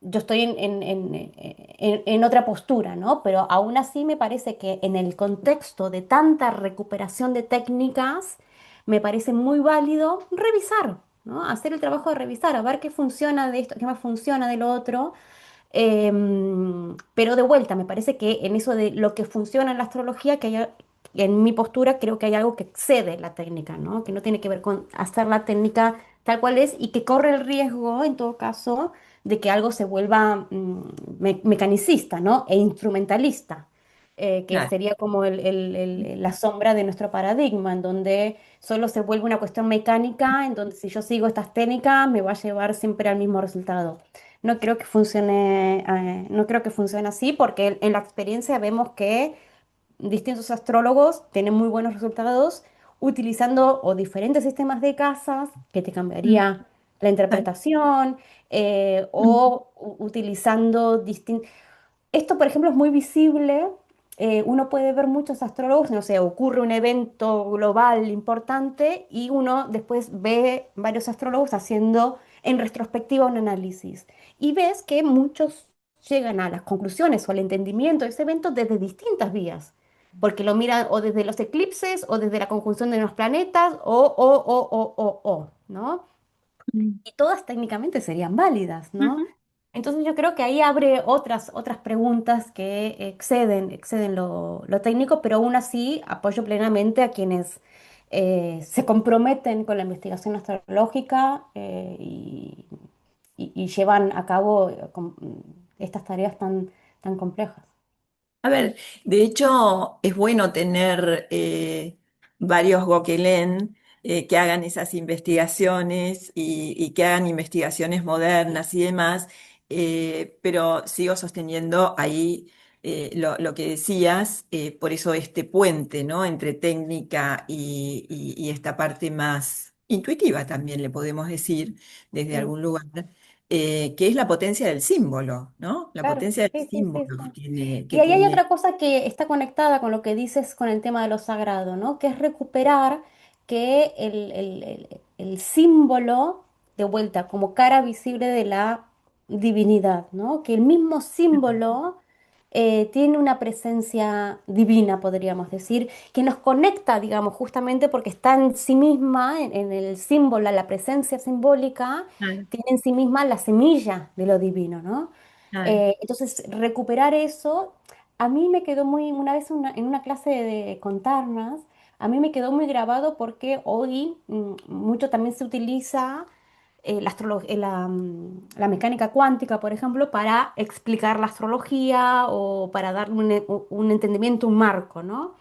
yo estoy en otra postura, ¿no? Pero aún así me parece que en el contexto de tanta recuperación de técnicas, me parece muy válido revisar, ¿no? Hacer el trabajo de revisar, a ver qué funciona de esto, qué más funciona de lo otro. Pero de vuelta, me parece que en eso de lo que funciona en la astrología, en mi postura creo que hay algo que excede la técnica, ¿no? Que no tiene que ver con hacer la técnica tal cual es y que corre el riesgo, en todo caso, de que algo se vuelva mecanicista, ¿no? E instrumentalista, que Claro. sería como la sombra de nuestro paradigma, en donde solo se vuelve una cuestión mecánica, en donde si yo sigo estas técnicas me va a llevar siempre al mismo resultado. No creo que funcione así porque en la experiencia vemos que distintos astrólogos tienen muy buenos resultados utilizando o diferentes sistemas de casas que te Mm. cambiaría la Ay, interpretación, mm. o utilizando distintos... Esto, por ejemplo, es muy visible. Uno puede ver muchos astrólogos, no sé, ocurre un evento global importante y uno después ve varios astrólogos haciendo en retrospectiva un análisis. Y ves que muchos llegan a las conclusiones o al entendimiento de ese evento desde distintas vías, porque lo miran o desde los eclipses o desde la conjunción de los planetas ¿no? Mm. Y todas técnicamente serían válidas, ¿no? Ujú. Entonces yo creo que ahí abre otras preguntas que exceden lo técnico, pero aún así apoyo plenamente a quienes se comprometen con la investigación astrológica y llevan a cabo estas tareas tan complejas. A ver, de hecho es bueno tener varios Gokelen que hagan esas investigaciones y que hagan investigaciones modernas y demás, pero sigo sosteniendo ahí lo que decías, por eso este puente, ¿no? Entre técnica y esta parte más intuitiva también le podemos decir desde Mm, algún lugar que es la potencia del símbolo, ¿no? La claro, potencia del sí, sí, sí, símbolo sí. que Y ahí hay tiene. otra cosa que está conectada con lo que dices con el tema de lo sagrado, ¿no? Que es recuperar que el símbolo, de vuelta, como cara visible de la divinidad, ¿no? Que el mismo símbolo tiene una presencia divina, podríamos decir, que nos conecta, digamos, justamente porque está en sí misma, en el símbolo, la presencia simbólica, Claro, tiene en sí misma la semilla de lo divino, ¿no? claro. Entonces, recuperar eso, a mí me quedó muy, una vez en una clase de contarnas, a mí me quedó muy grabado porque hoy mucho también se utiliza la mecánica cuántica, por ejemplo, para explicar la astrología o para dar un entendimiento, un marco, ¿no?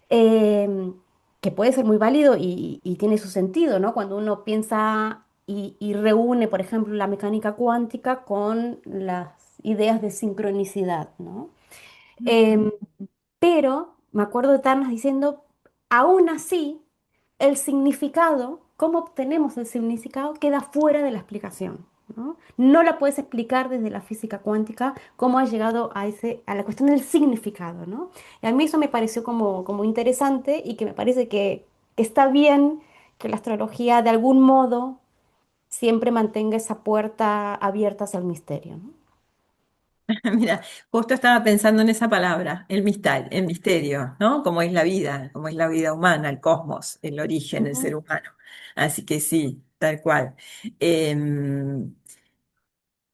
Em, que puede ser muy válido y tiene su sentido, ¿no? Cuando uno piensa y reúne, por ejemplo, la mecánica cuántica con las ideas de sincronicidad, ¿no? Ujú. Em, pero me acuerdo de Tarnas diciendo, aún así, el significado, cómo obtenemos el significado, queda fuera de la explicación, ¿no? No la puedes explicar desde la física cuántica cómo ha llegado a la cuestión del significado, ¿no? Y a mí eso me pareció como interesante y que me parece que está bien que la astrología de algún modo siempre mantenga esa puerta abierta hacia el misterio, ¿no? Mira, justo estaba pensando en esa palabra, el misterio, ¿no? Como es la vida humana, el cosmos, el origen, el Ujú. ser humano. Así que sí, tal cual. Em,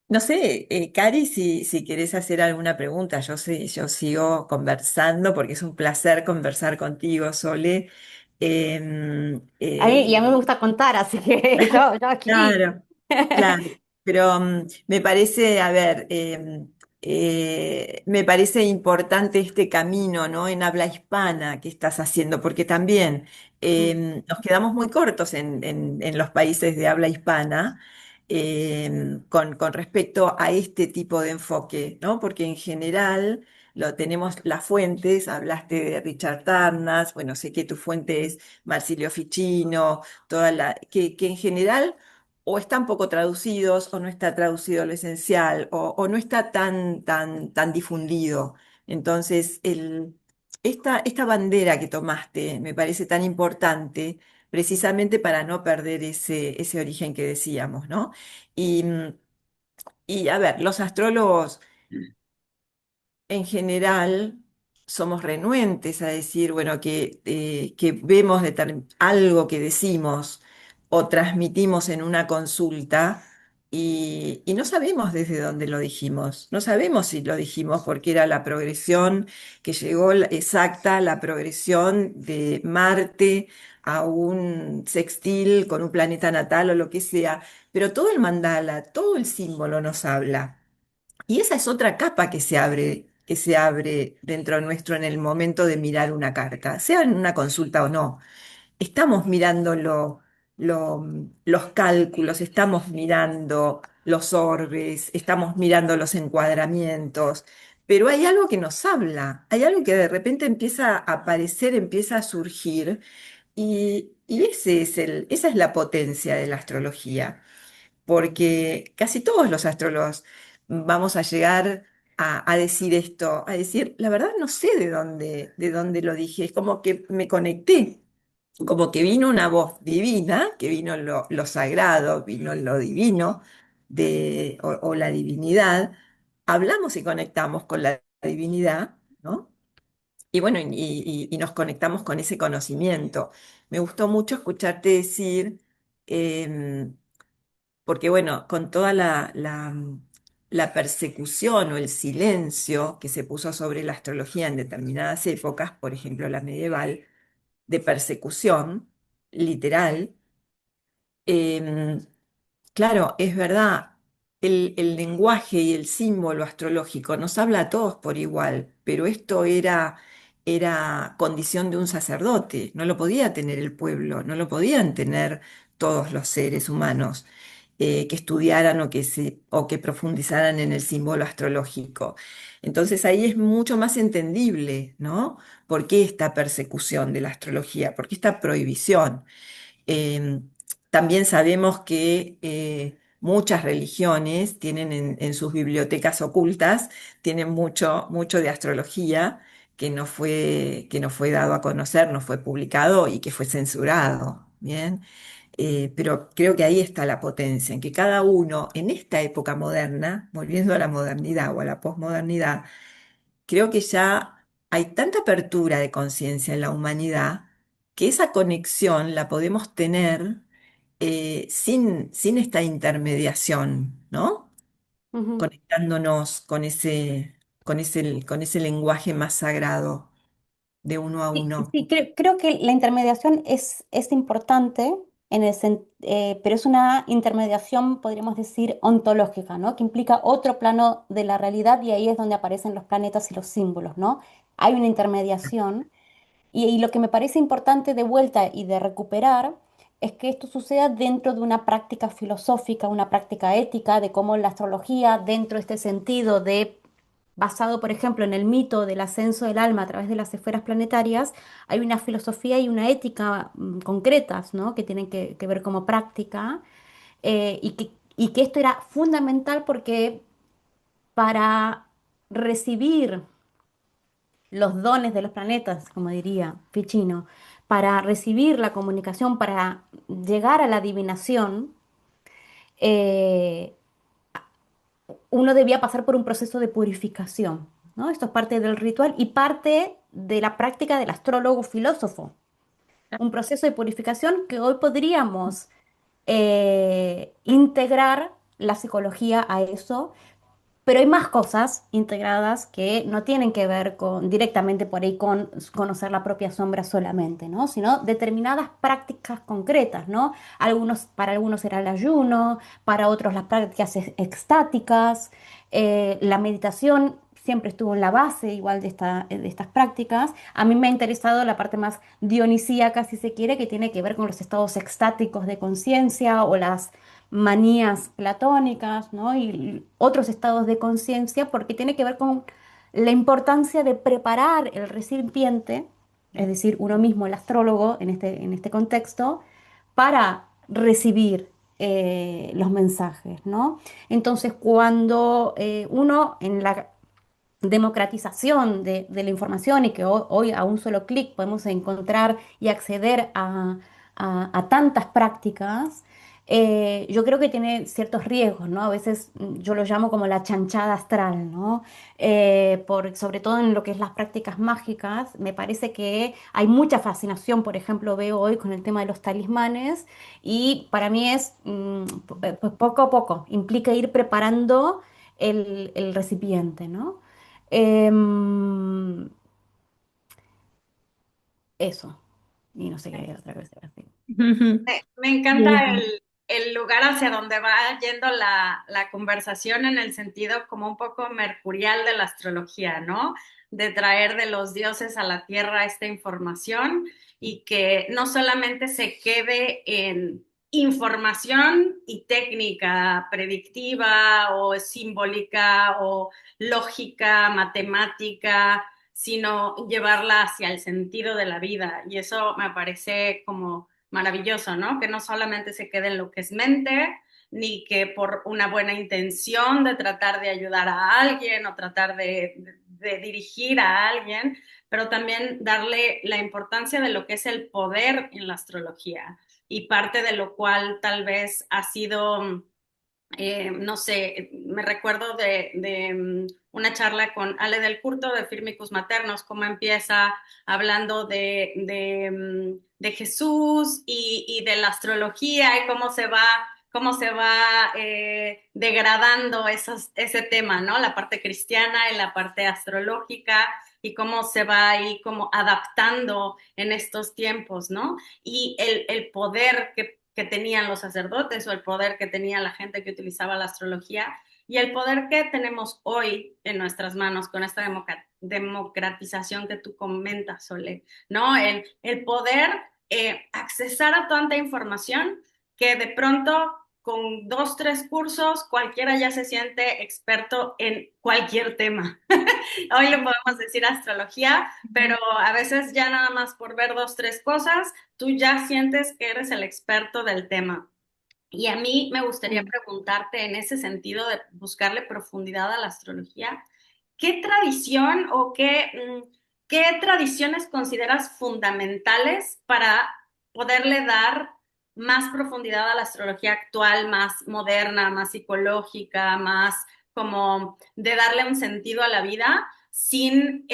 no sé, Cari, si querés hacer alguna pregunta, yo sé, yo sigo conversando porque es un placer conversar contigo, Sole. Em, Y a mí me gusta contar, así que yo aquí. Claro, claro, pero me parece, a ver, me parece importante este camino, ¿no? En habla hispana que estás haciendo, porque también nos quedamos muy cortos en los países de habla hispana con respecto a este tipo de enfoque, ¿no? Porque en general lo tenemos las fuentes, hablaste de Richard Tarnas, bueno, sé que tu fuente es Marsilio Ficino, que en general o están poco traducidos, o no está traducido lo esencial, o no está tan difundido. Entonces, esta bandera que tomaste me parece tan importante, precisamente para no perder ese origen que decíamos, ¿no? Y, y a ver, los astrólogos en general somos renuentes a decir, bueno, que vemos algo que decimos o transmitimos en una consulta y no sabemos desde dónde lo dijimos. No sabemos si lo dijimos porque era la progresión que llegó exacta, la progresión de Marte a un sextil con un planeta natal o lo que sea, pero todo el mandala, todo el símbolo nos habla. Y esa es otra capa que se abre dentro nuestro en el momento de mirar una carta, sea en una consulta o no. Estamos mirando los cálculos, estamos mirando los orbes, estamos mirando los encuadramientos, pero hay algo que nos habla, hay algo que de repente empieza a aparecer, empieza a surgir, y esa es la potencia de la astrología porque casi todos los astrólogos vamos a llegar a decir esto, a decir, la verdad no sé de dónde lo dije, es como que me conecté, como que vino una voz divina, que vino lo sagrado, vino lo divino o la divinidad, hablamos y conectamos con la divinidad, ¿no? Y bueno, y nos conectamos con ese conocimiento. Me gustó mucho escucharte decir, em, porque bueno, con toda la persecución o el silencio que se puso sobre la astrología en determinadas épocas, por ejemplo la medieval, de persecución literal. em, Claro, es verdad, el lenguaje y el símbolo astrológico nos habla a todos por igual, pero esto era condición de un sacerdote, no lo podía tener el pueblo, no lo podían tener todos los seres humanos que estudiaran o que profundizaran en el símbolo astrológico. Entonces ahí es mucho más entendible, ¿no? ¿Por qué esta persecución de la astrología? ¿Por qué esta prohibición? Eh, También sabemos que muchas religiones tienen en sus bibliotecas ocultas, tienen mucho de astrología que no fue dado a conocer, no fue publicado y que fue censurado. Bien. Pero creo que ahí está la potencia, en que cada uno en esta época moderna, volviendo a la modernidad o a la posmodernidad, creo que ya hay tanta apertura de conciencia en la humanidad que esa conexión la podemos tener sin esta intermediación, ¿no? Ujú. Conectándonos con ese lenguaje más sagrado de uno a Sí, uno. sí, creo que la intermediación es importante, pero es una intermediación, podríamos decir, ontológica, ¿no? Que implica otro plano de la realidad y ahí es donde aparecen los planetas y los símbolos, ¿no? Hay una intermediación y lo que me parece importante de vuelta y de recuperar es que esto suceda dentro de una práctica filosófica, una práctica ética, de cómo la astrología, dentro de este sentido de basado, por ejemplo, en el mito del ascenso del alma a través de las esferas planetarias, hay una filosofía y una ética concretas, ¿no? Que tienen que ver como práctica, y que esto era fundamental porque para recibir los dones de los planetas, como diría Ficino, para recibir la comunicación, para llegar a la adivinación, eh, uno debía pasar por un proceso de purificación, ¿no? Esto es parte del ritual y parte de la práctica del astrólogo filósofo. Un proceso de purificación que hoy podríamos integrar la psicología a eso, pero hay más cosas integradas que no tienen que ver con, directamente por ahí con conocer la propia sombra solamente, ¿no? Sino determinadas prácticas concretas, ¿no? Para algunos era el ayuno, para otros las prácticas extáticas, la meditación siempre estuvo en la base igual de estas prácticas. A mí me ha interesado la parte más dionisíaca, si se quiere, que tiene que ver con los estados extáticos de conciencia o las manías platónicas, ¿no? Y otros estados de conciencia, porque tiene que ver con la importancia de preparar el recipiente, es decir, uno mismo, el astrólogo, en este contexto, para recibir los mensajes, ¿no? Entonces, cuando uno en la democratización de la información y que hoy a un solo clic podemos encontrar y acceder a tantas prácticas, yo creo que tiene ciertos riesgos, ¿no? A veces yo lo llamo como la chanchada astral, ¿no? Sobre todo en lo que es las prácticas mágicas, me parece que hay mucha fascinación, por ejemplo, veo hoy con el tema de los talismanes y para mí es pues poco a poco, implica ir preparando el recipiente, ¿no? Em, Eso. Y no sé qué hay otra cosa así. Me encanta Bien. el lugar hacia donde va yendo la conversación en el sentido como un poco mercurial de la astrología, ¿no? De traer de los dioses a la tierra esta información y que no solamente se quede en información y técnica predictiva o simbólica o lógica, matemática, sino llevarla hacia el sentido de la vida. Y eso me parece como maravilloso, ¿no? Que no solamente se quede en lo que es mente, ni que por una buena intención de tratar de ayudar a alguien o tratar de dirigir a alguien, pero también darle la importancia de lo que es el poder en la astrología y parte de lo cual tal vez ha sido no sé, me recuerdo de una charla con Ale del Curto de Firmicus Maternos, cómo empieza hablando de Jesús y de la astrología y cómo se va cómo se va degradando ese tema, ¿no? La parte cristiana y la parte astrológica y cómo se va ahí como adaptando en estos tiempos, ¿no? Y el poder que tenían los sacerdotes o el poder que tenía la gente que utilizaba la astrología y el poder que tenemos hoy en nuestras manos con esta democratización que tú comentas, Sole, ¿no? El poder accesar a tanta información que de pronto con dos, tres cursos cualquiera ya se siente experto en cualquier tema. Hoy le podemos decir astrología, pero a veces ya nada más por ver dos, tres cosas, tú ya sientes que eres el experto del tema. Y a mí me gustaría Mm. preguntarte en ese sentido de buscarle profundidad a la astrología, ¿qué tradición o qué tradiciones consideras fundamentales para poderle dar más profundidad a la astrología actual, más moderna, más psicológica, más como de darle un sentido a la vida? Sin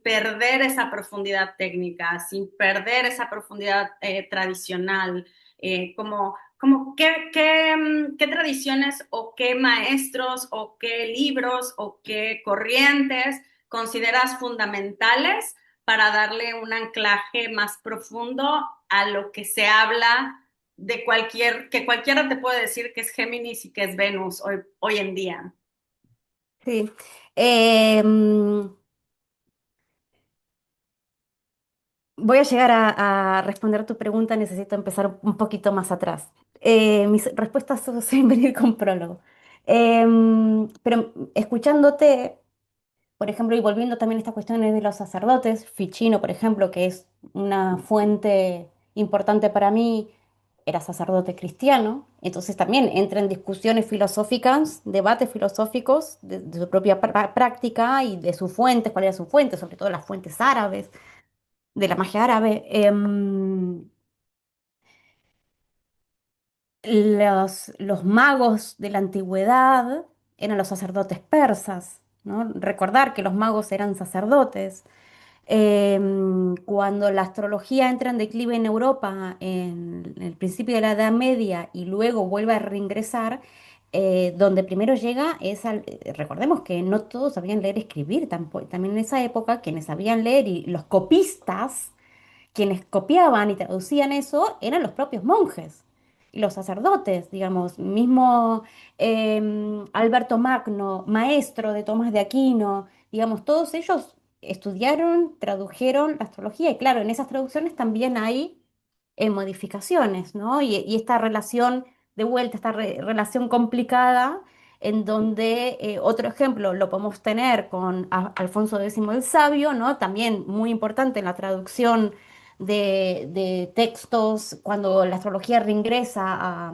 perder esa profundidad técnica, sin perder esa profundidad tradicional, como qué tradiciones o qué maestros o qué libros o qué corrientes consideras fundamentales para darle un anclaje más profundo a lo que se habla de que cualquiera te puede decir que es Géminis y que es Venus hoy en día. Sí. Em, Voy a llegar a responder tu pregunta, necesito empezar un poquito más atrás. Mis respuestas suelen venir con prólogo. Pero escuchándote, por ejemplo, y volviendo también a estas cuestiones de los sacerdotes, Ficino, por ejemplo, que es una fuente importante para mí, era sacerdote cristiano, entonces también entra en discusiones filosóficas, debates filosóficos de su propia práctica y de sus fuentes, cuál era su fuente, sobre todo las fuentes árabes de la magia árabe. Los magos de la antigüedad eran los sacerdotes persas, ¿no? Recordar que los magos eran sacerdotes. Cuando la astrología entra en declive en Europa en el principio de la Edad Media y luego vuelve a reingresar, donde primero llega es recordemos que no todos sabían leer y escribir tampoco, también en esa época quienes sabían leer y los copistas quienes copiaban y traducían eso eran los propios monjes y los sacerdotes, digamos, mismo Alberto Magno, maestro de Tomás de Aquino, digamos, todos ellos estudiaron, tradujeron la astrología y claro, en esas traducciones también hay modificaciones, ¿no? Y esta relación de vuelta, esta relación complicada en donde otro ejemplo lo podemos tener con Alfonso X el Sabio, ¿no? También muy importante en la traducción de textos cuando la astrología reingresa la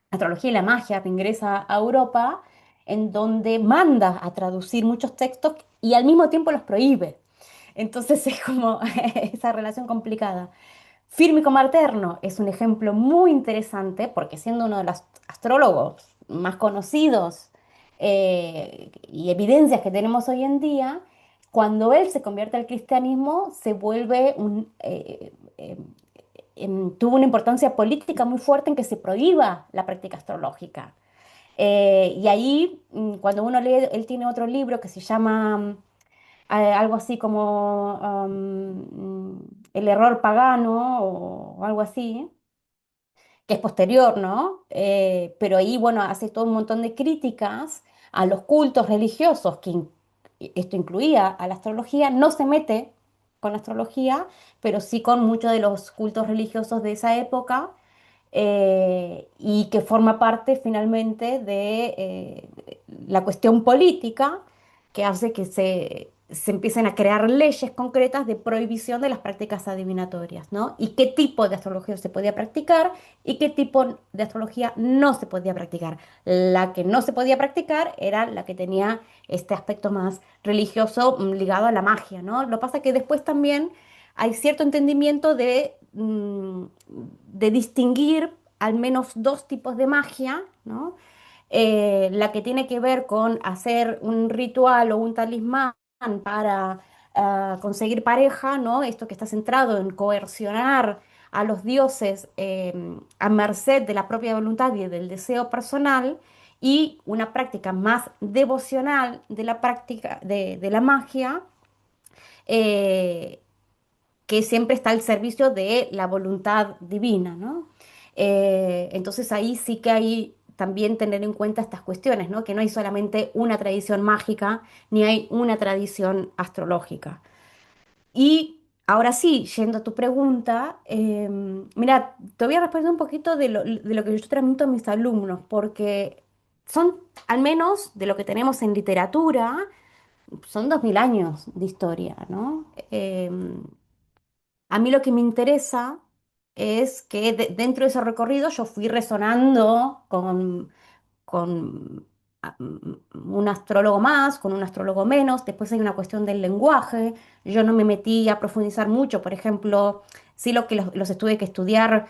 astrología y la magia reingresa a Europa, en donde manda a traducir muchos textos y al mismo tiempo los prohíbe. Entonces es como esa relación complicada. Fírmico Materno es un ejemplo muy interesante porque siendo uno de los astrólogos más conocidos y evidencias que tenemos hoy en día, cuando él se convierte al cristianismo se vuelve tuvo una importancia política muy fuerte en que se prohíba la práctica astrológica. Y ahí, cuando uno lee, él tiene otro libro que se llama algo así como El error pagano o algo así, que es posterior, ¿no? Pero ahí, bueno, hace todo un montón de críticas a los cultos religiosos, esto incluía a la astrología, no se mete con la astrología, pero sí con muchos de los cultos religiosos de esa época y que forma parte finalmente de la cuestión política que hace que se empiecen a crear leyes concretas de prohibición de las prácticas adivinatorias, ¿no? Y qué tipo de astrología se podía practicar y qué tipo de astrología no se podía practicar. La que no se podía practicar era la que tenía este aspecto más religioso ligado a la magia, ¿no? Lo que pasa es que después también hay cierto entendimiento de distinguir al menos dos tipos de magia, ¿no? La que tiene que ver con hacer un ritual o un talismán para conseguir pareja, ¿no? Esto que está centrado en coercionar a los dioses a merced de la propia voluntad y del deseo personal, y una práctica más devocional de la práctica de la magia, eh, que siempre está al servicio de la voluntad divina, ¿no? Entonces ahí sí que hay también tener en cuenta estas cuestiones, ¿no? Que no hay solamente una tradición mágica, ni hay una tradición astrológica. Y ahora sí, yendo a tu pregunta, mira, te voy a responder un poquito de lo que yo transmito a mis alumnos, porque son, al menos de lo que tenemos en literatura, son 2000 años de historia, ¿no? A mí lo que me interesa es que dentro de ese recorrido yo fui resonando con un astrólogo más, con un astrólogo menos. Después hay una cuestión del lenguaje. Yo no me metí a profundizar mucho, por ejemplo, sí lo que los tuve que estudiar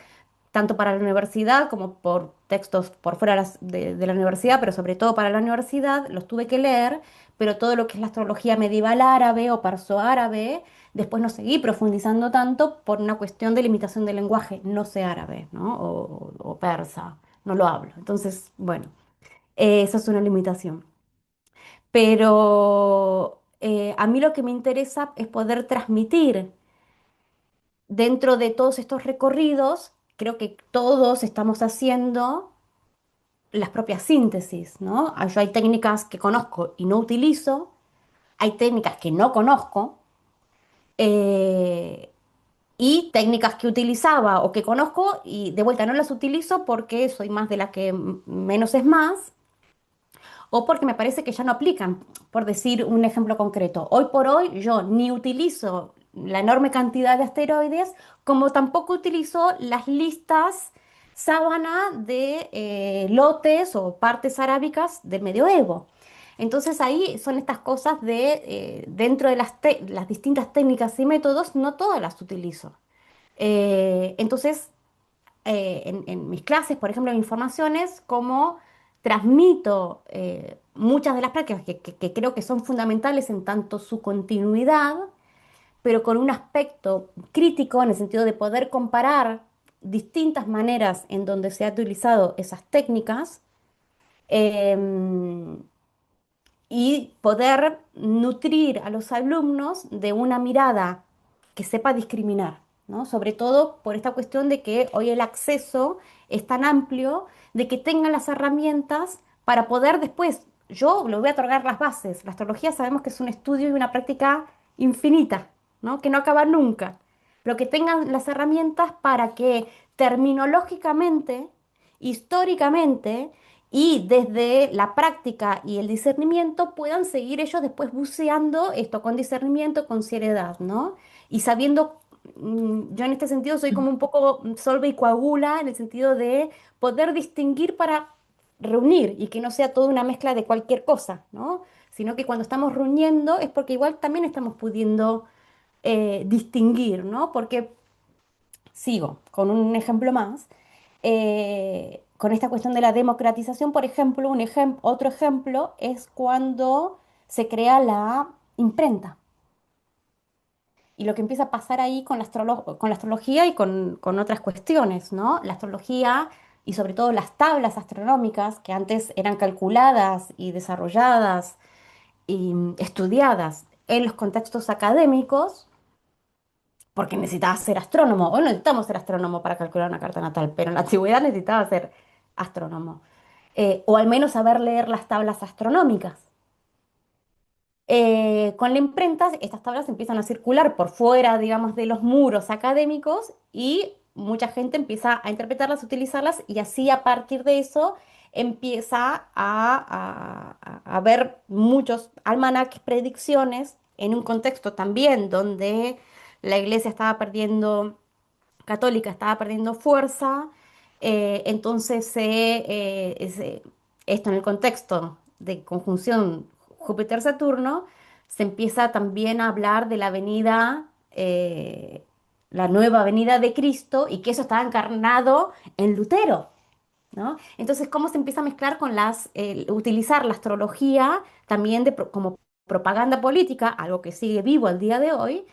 tanto para la universidad como por textos por fuera de la universidad, pero sobre todo para la universidad, los tuve que leer, pero todo lo que es la astrología medieval árabe o perso-árabe, después no seguí profundizando tanto por una cuestión de limitación del lenguaje. No sé árabe, ¿no? O persa, no lo hablo. Entonces, bueno, esa es una limitación. Pero a mí lo que me interesa es poder transmitir dentro de todos estos recorridos. Creo que todos estamos haciendo las propias síntesis, ¿no? Yo hay técnicas que conozco y no utilizo, hay técnicas que no conozco, eh, y técnicas que utilizaba o que conozco y de vuelta no las utilizo porque soy más de la que menos es más, o porque me parece que ya no aplican. Por decir un ejemplo concreto, hoy por hoy yo ni utilizo la enorme cantidad de asteroides, como tampoco utilizo las listas sábana de lotes o partes arábicas del medioevo. Entonces ahí son estas cosas de, dentro de las distintas técnicas y métodos, no todas las utilizo. Entonces, en mis clases, por ejemplo, en informaciones, cómo transmito muchas de las prácticas que creo que son fundamentales en tanto su continuidad, pero con un aspecto crítico en el sentido de poder comparar distintas maneras en donde se ha utilizado esas técnicas, em, y poder nutrir a los alumnos de una mirada que sepa discriminar, ¿no? Sobre todo por esta cuestión de que hoy el acceso es tan amplio, de que tengan las herramientas para poder después, yo le voy a otorgar las bases. La astrología sabemos que es un estudio y una práctica infinita, ¿no? Que no acaba nunca, pero que tengan las herramientas para que terminológicamente, históricamente, y desde la práctica y el discernimiento puedan seguir ellos después buceando esto con discernimiento, con seriedad, ¿no? Y sabiendo, yo en este sentido soy como un poco solve y coagula en el sentido de poder distinguir para reunir y que no sea toda una mezcla de cualquier cosa, ¿no? Sino que cuando estamos reuniendo es porque igual también estamos pudiendo distinguir, ¿no? Porque sigo con un ejemplo más. Con esta cuestión de la democratización, por ejemplo, otro ejemplo es cuando se crea la imprenta. Y lo que empieza a pasar ahí con con la astrología y con otras cuestiones, ¿no? La astrología y sobre todo las tablas astronómicas que antes eran calculadas y desarrolladas y estudiadas en los contextos académicos, porque necesitaba ser astrónomo. Hoy no necesitamos ser astrónomo para calcular una carta natal, pero en la antigüedad necesitaba ser astrónomo. O al menos saber leer las tablas astronómicas. Con la imprenta, estas tablas empiezan a circular por fuera, digamos, de los muros académicos y mucha gente empieza a interpretarlas, utilizarlas y así a partir de eso empieza a ver muchos almanaques, predicciones en un contexto también donde la iglesia estaba perdiendo católica estaba perdiendo fuerza, entonces esto en el contexto de conjunción Júpiter-Saturno, se empieza también a hablar de la venida, la nueva venida de Cristo y que eso estaba encarnado en Lutero. ¿No? Entonces, ¿cómo se empieza a mezclar con utilizar la astrología también como propaganda política, algo que sigue vivo al día de hoy,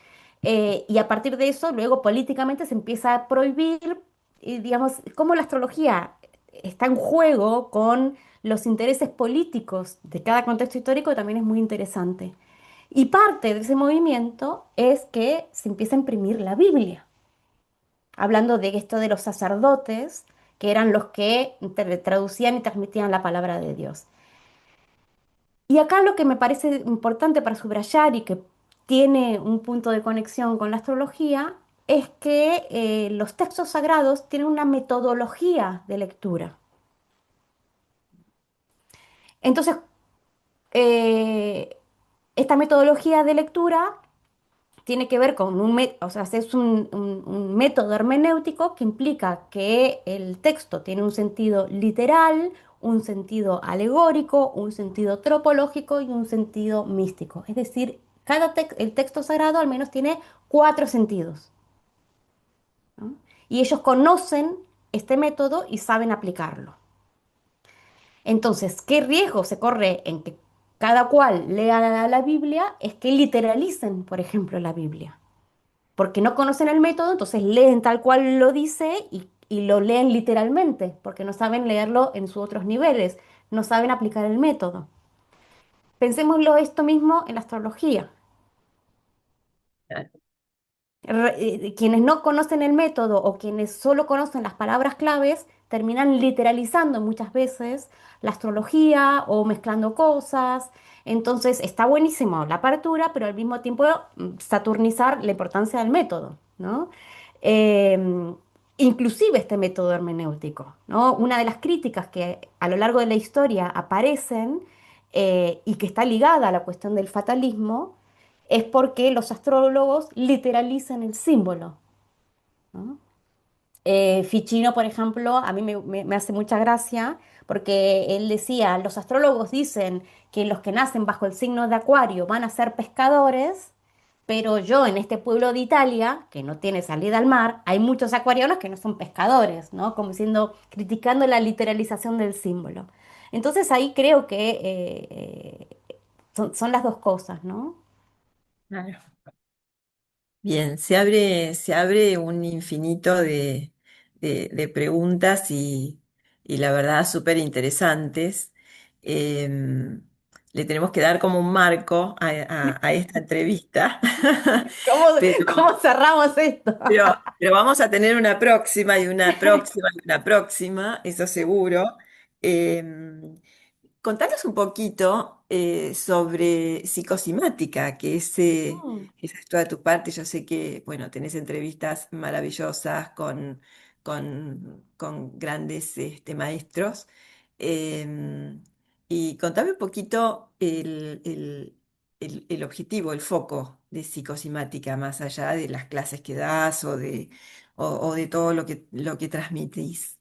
Y a partir de eso, luego políticamente se empieza a prohibir, y digamos, cómo la astrología está en juego con los intereses políticos de cada contexto histórico también es muy interesante. Y parte de ese movimiento es que se empieza a imprimir la Biblia, hablando de esto de los sacerdotes, que eran los que traducían y transmitían la palabra de Dios. Y acá lo que me parece importante para subrayar y que tiene un punto de conexión con la astrología es que los textos sagrados tienen una metodología de lectura. Entonces, eh, esta metodología de lectura tiene que ver con o sea, es un método hermenéutico que implica que el texto tiene un sentido literal, un sentido alegórico, un sentido tropológico y un sentido místico. Es decir, el texto sagrado al menos tiene cuatro sentidos, ¿no? Y ellos conocen este método y saben aplicarlo. Entonces, ¿qué riesgo se corre en que cada cual lea la Biblia? Es que literalicen, por ejemplo, la Biblia porque no conocen el método, entonces leen tal cual lo dice y lo leen literalmente, porque no saben leerlo en sus otros niveles, no saben aplicar el método. Pensémoslo esto mismo en la astrología. Quienes no conocen el método o quienes solo conocen las palabras claves terminan literalizando muchas veces la astrología o mezclando cosas. Entonces está buenísimo la apertura, pero al mismo tiempo saturnizar la importancia del método, ¿no? Em, Inclusive este método hermenéutico, ¿no? Una de las críticas que a lo largo de la historia aparecen y que está ligada a la cuestión del fatalismo es porque los astrólogos literalizan el símbolo, ¿no? Ficino, por ejemplo, a mí me hace mucha gracia porque él decía, los astrólogos dicen que los que nacen bajo el signo de Acuario van a ser pescadores, pero yo en este pueblo de Italia, que no tiene salida al mar, hay muchos acuarianos que no son pescadores, ¿no? Como diciendo, criticando la literalización del símbolo. Entonces ahí creo que son las dos cosas, ¿no? Claro. Bien, se abre un infinito de preguntas y la verdad súper interesantes. Em, Le tenemos que dar como un marco a esta entrevista, ¿Cómo, pero, cómo cerramos esto? pero vamos a tener una próxima y una próxima y una próxima, eso seguro. Em, Contanos un poquito sobre psicosimática, Mm. esa es toda tu parte. Yo sé que, bueno, tenés entrevistas maravillosas con grandes maestros. Em, y contame un poquito el objetivo, el foco de psicosimática, más allá de las clases que das o de todo lo que transmitís.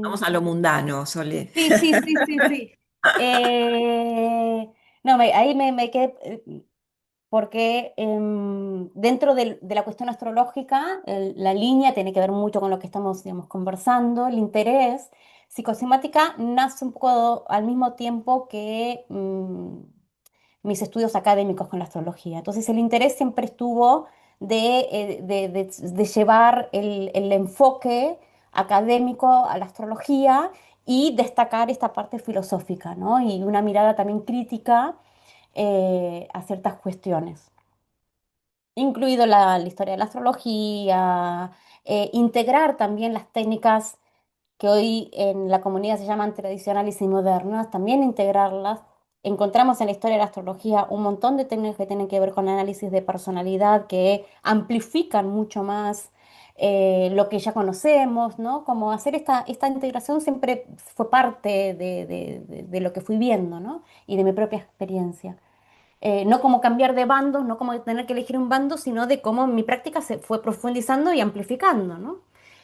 Vamos Em, a lo mundano, Sole. sí, sí, sí, sí, sí. Eh, no, ahí me quedé, porque dentro de la cuestión astrológica, la línea tiene que ver mucho con lo que estamos, digamos, conversando, el interés. Psicosimática nace un poco al mismo tiempo que mis estudios académicos con la astrología. Entonces el interés siempre estuvo de llevar el enfoque académico a la astrología y destacar esta parte filosófica, ¿no? Y una mirada también crítica a ciertas cuestiones, incluido la historia de la astrología, integrar también las técnicas que hoy en la comunidad se llaman tradicionales y modernas, también integrarlas. Encontramos en la historia de la astrología un montón de técnicas que tienen que ver con análisis de personalidad, que amplifican mucho más lo que ya conocemos, ¿no? Como hacer esta integración siempre fue parte de lo que fui viendo, ¿no? Y de mi propia experiencia. No como cambiar de bando, no como tener que elegir un bando, sino de cómo mi práctica se fue profundizando y amplificando, ¿no?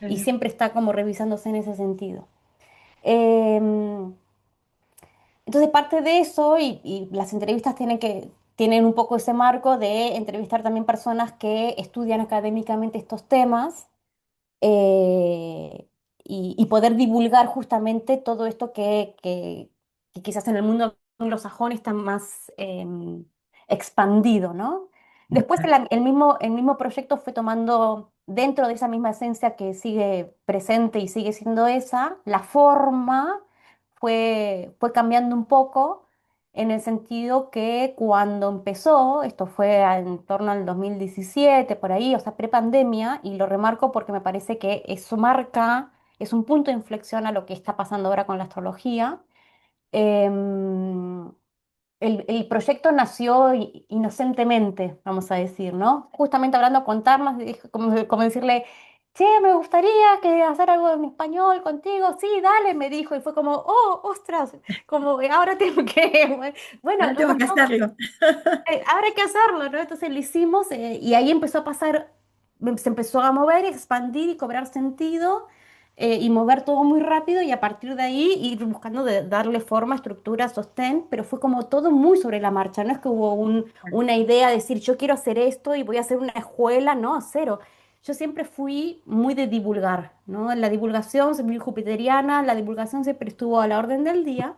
Y Claro. siempre está como revisándose en ese sentido. Em, entonces, parte de eso y las entrevistas tienen un poco ese marco de entrevistar también personas que estudian académicamente estos temas eh, y poder divulgar justamente todo esto que quizás en el mundo anglosajón está más expandido, ¿no? Después el mismo proyecto fue tomando dentro de esa misma esencia que sigue presente y sigue siendo esa, la forma fue cambiando un poco en el sentido que cuando empezó, esto fue en torno al 2017, por ahí, o sea, prepandemia, y lo remarco porque me parece que eso marca, es un punto de inflexión a lo que está pasando ahora con la astrología. Em, el proyecto nació inocentemente, vamos a decir, ¿no? Justamente hablando con Tarmas, como decirle, che, me gustaría que hacer algo en español contigo. Sí, dale, me dijo. Y fue como, oh, ostras, como ahora tengo que, bueno, Ahora no tengo que tampoco, hacerlo. ahora hay que hacerlo, ¿no? Entonces lo hicimos y ahí empezó a pasar, se empezó a mover, expandir y cobrar sentido y mover todo muy rápido y a partir de ahí ir buscando darle forma, estructura, sostén, pero fue como todo muy sobre la marcha, no es que hubo una idea de decir yo quiero hacer esto y voy a hacer una escuela, no, cero. Yo siempre fui muy de divulgar, ¿no? La divulgación, soy muy jupiteriana, la divulgación siempre estuvo a la orden del día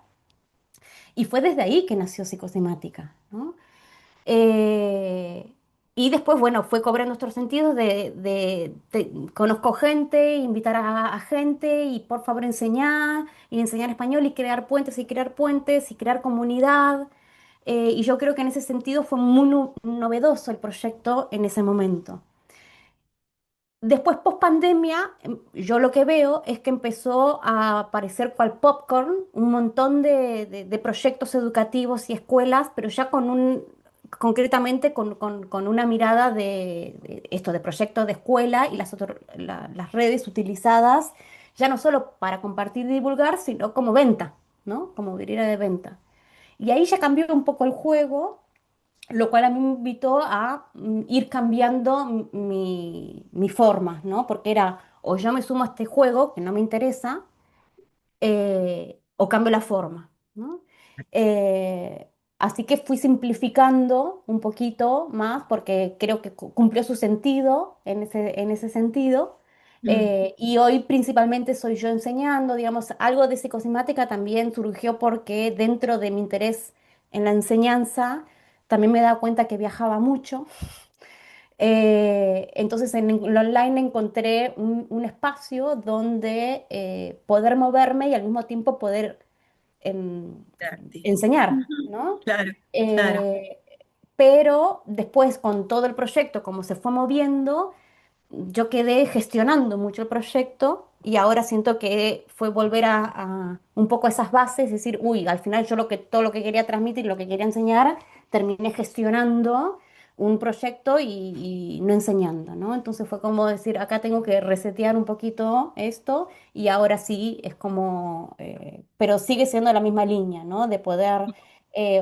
y fue desde ahí que nació psicosemática, ¿no? Eh, y después, bueno, fue cobrando nuestros sentidos conozco gente, invitar a gente y por favor enseñar, y enseñar español y crear puentes y crear puentes y crear comunidad. Y yo creo que en ese sentido fue muy novedoso el proyecto en ese momento. Después, post pandemia, yo lo que veo es que empezó a aparecer cual popcorn un montón de proyectos educativos y escuelas, pero ya concretamente con una mirada de esto, de proyectos de escuela y las redes utilizadas ya no solo para compartir y divulgar, sino como venta, ¿no? Como vidriera de venta. Y ahí ya cambió un poco el juego, lo cual a mí me invitó a ir cambiando mi forma, ¿no? Porque era, o yo me sumo a este juego, que no me interesa, o cambio la forma, ¿no? Eh, Así que fui simplificando un poquito más, porque creo que cumplió su sentido en ese sentido. Mm, Y hoy principalmente soy yo enseñando, digamos, algo de psicosimática también surgió porque dentro de mi interés en la enseñanza, también me he dado cuenta que viajaba mucho. Entonces en lo online encontré un espacio donde poder moverme y al mismo tiempo poder gratis. enseñar, Ujú. ¿no? Claro, claro. Eh, pero después con todo el proyecto, como se fue moviendo, yo quedé gestionando mucho el proyecto y ahora siento que fue volver a un poco a esas bases, decir, uy, al final yo todo lo que quería transmitir, lo que quería enseñar, terminé gestionando un proyecto y no enseñando, ¿no? Entonces fue como decir, acá tengo que resetear un poquito esto y ahora sí es como, pero sigue siendo la misma línea, ¿no? De poder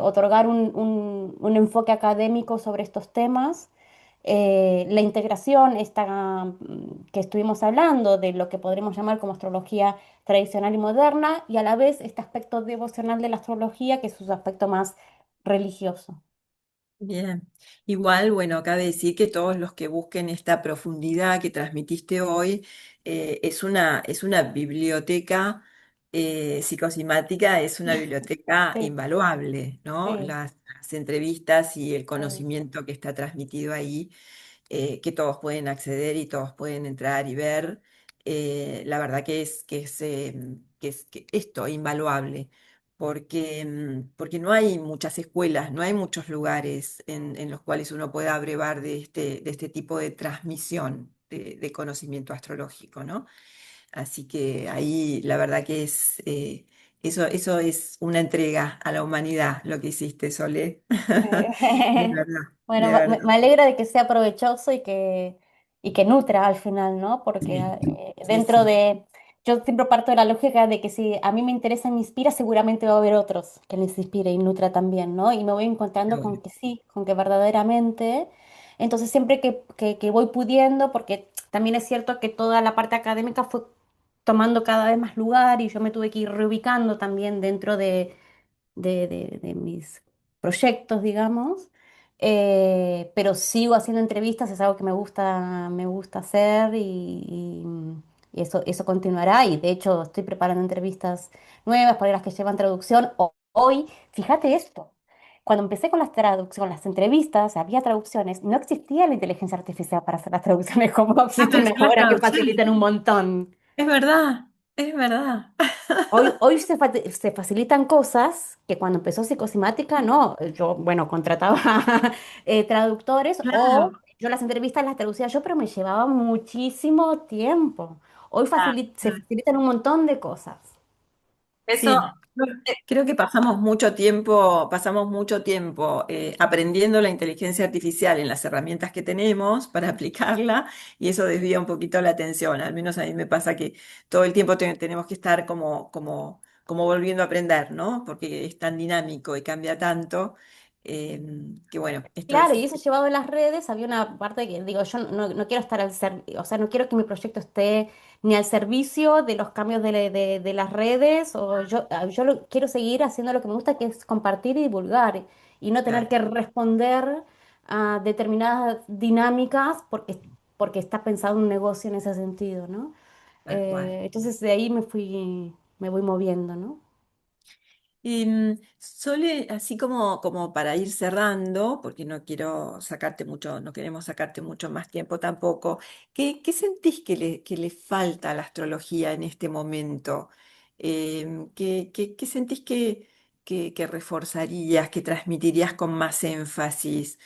otorgar un enfoque académico sobre estos temas, la integración esta, que estuvimos hablando de lo que podríamos llamar como astrología tradicional y moderna, y a la vez este aspecto devocional de la astrología, que es su aspecto más religioso. Bien, igual, bueno, cabe decir que todos los que busquen esta profundidad que transmitiste hoy, es una biblioteca psicosimática, es una biblioteca Sí, invaluable, ¿no? sí, Las entrevistas y el sí. conocimiento que está transmitido ahí, que todos pueden acceder y todos pueden entrar y ver, la verdad que esto, invaluable porque, porque no hay muchas escuelas, no hay muchos lugares en los cuales uno pueda abrevar de este tipo de transmisión de conocimiento astrológico, ¿no? Así que ahí la verdad que eso es una entrega a la humanidad, lo que hiciste, Solé. De verdad, Bueno, de verdad. me alegra de que sea provechoso y que nutra al final, ¿no? Porque Sí, sí, dentro sí, de, yo siempre parto de la lógica de que si a mí me interesa y me inspira, seguramente va a haber otros que les inspire y nutra también, ¿no? Y me voy encontrando con seguro. que sí, con que verdaderamente. Entonces siempre que voy pudiendo, porque también es cierto que toda la parte académica fue tomando cada vez más lugar y yo me tuve que ir reubicando también dentro de mis proyectos, digamos. Pero sigo haciendo entrevistas, es algo que me gusta hacer y eso continuará. Y de hecho estoy preparando entrevistas nuevas para las que llevan traducción o Hoy, fíjate esto, cuando empecé con con las entrevistas, había traducciones, no existía la inteligencia artificial para hacer las traducciones como Ah, para existen hacer las ahora, que traducciones. facilitan un montón. Es verdad, es verdad. Hoy se facilitan cosas que cuando empezó psicosimática, no, yo, bueno, contrataba traductores o Claro, yo las entrevistas las traducía yo, pero me llevaba muchísimo tiempo. Hoy se claro. facilitan un montón de cosas. Eso, Sí, creo que pasamos mucho tiempo aprendiendo la inteligencia artificial en las herramientas que tenemos para aplicarla y eso desvía un poquito la atención. Al menos a mí me pasa que todo el tiempo tenemos que estar como volviendo a aprender, ¿no? Porque es tan dinámico y cambia tanto eh, que bueno, esto Claro, y es... eso llevado a las redes, había una parte que digo, yo no quiero estar o sea, no quiero que mi proyecto esté ni al servicio de los cambios de las redes, o quiero seguir haciendo lo que me gusta, que es compartir y divulgar, y no tener Claro, que responder a determinadas dinámicas porque está pensado un negocio en ese sentido, ¿no? tal cual. Entonces de ahí me voy moviendo, ¿no? Sole, así como para ir cerrando, porque no quiero sacarte mucho, no queremos sacarte mucho más tiempo tampoco, ¿qué sentís que le falta a la astrología en este momento? ¿Qué sentís que reforzarías, que transmitirías con más énfasis?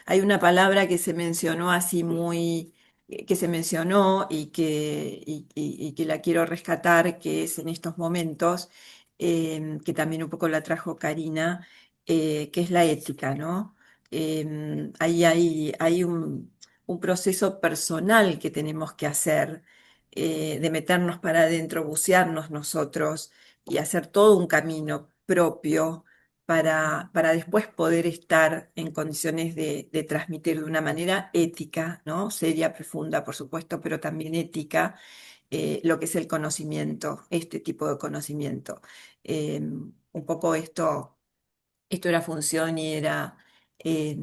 Hay una palabra que se mencionó así muy, que se mencionó y que la quiero rescatar, que es en estos momentos que también un poco la trajo Karina, que es la ética, ¿no? Ahí hay un proceso personal que tenemos que hacer, de meternos para adentro, bucearnos nosotros y hacer todo un camino propio para después poder estar en condiciones de transmitir de una manera ética, ¿no? Seria, profunda, por supuesto, pero también ética lo que es el conocimiento, este tipo de conocimiento. Un poco esto era función y eh,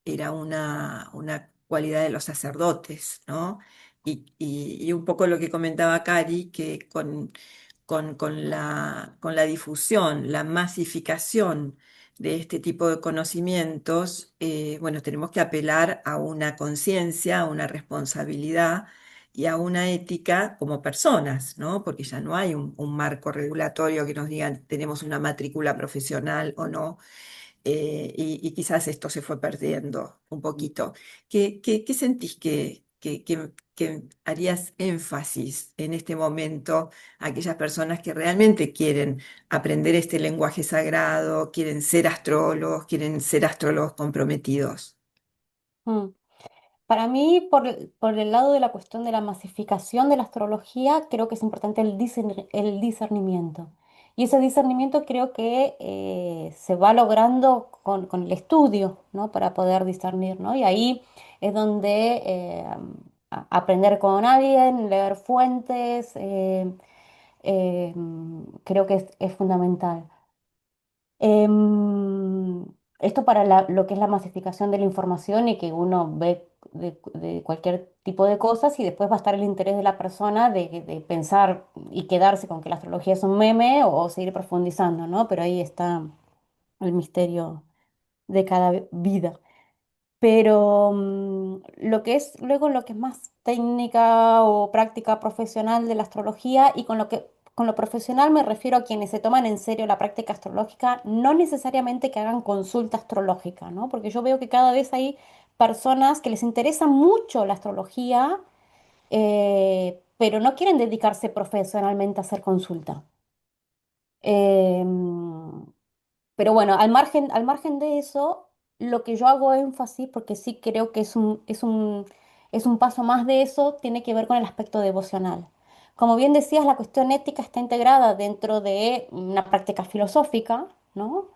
era una cualidad de los sacerdotes, ¿no? Y un poco lo que comentaba Cari, que con la difusión, la masificación de este tipo de conocimientos, bueno, tenemos que apelar a una conciencia, a una responsabilidad y a una ética como personas, ¿no? Porque ya no hay un marco regulatorio que nos diga tenemos una matrícula profesional o no, y quizás esto se fue perdiendo un poquito. ¿Qué sentís que harías énfasis en este momento a aquellas personas que realmente quieren aprender este lenguaje sagrado, quieren ser astrólogos comprometidos? Mm. Para mí, por el lado de la cuestión de la masificación de la astrología, creo que es importante el discernimiento. Y ese discernimiento creo que se va logrando con el estudio, ¿no? Para poder discernir, ¿no? Y ahí es donde aprender con alguien, leer fuentes, creo que es fundamental. Em, Esto para lo que es la masificación de la información y que uno ve de cualquier tipo de cosas y después va a estar el interés de la persona de pensar y quedarse con que la astrología es un meme o seguir profundizando, ¿no? Pero ahí está el misterio de cada vida. Pero lo que es luego lo que es más técnica o práctica profesional de la astrología y con lo profesional me refiero a quienes se toman en serio la práctica astrológica, no necesariamente que hagan consulta astrológica, ¿no? Porque yo veo que cada vez hay personas que les interesa mucho la astrología, pero no quieren dedicarse profesionalmente a hacer consulta. Em, pero bueno, al margen de eso, lo que yo hago énfasis, porque sí creo que es un paso más de eso, tiene que ver con el aspecto devocional. Como bien decías, la cuestión ética está integrada dentro de una práctica filosófica, ¿no?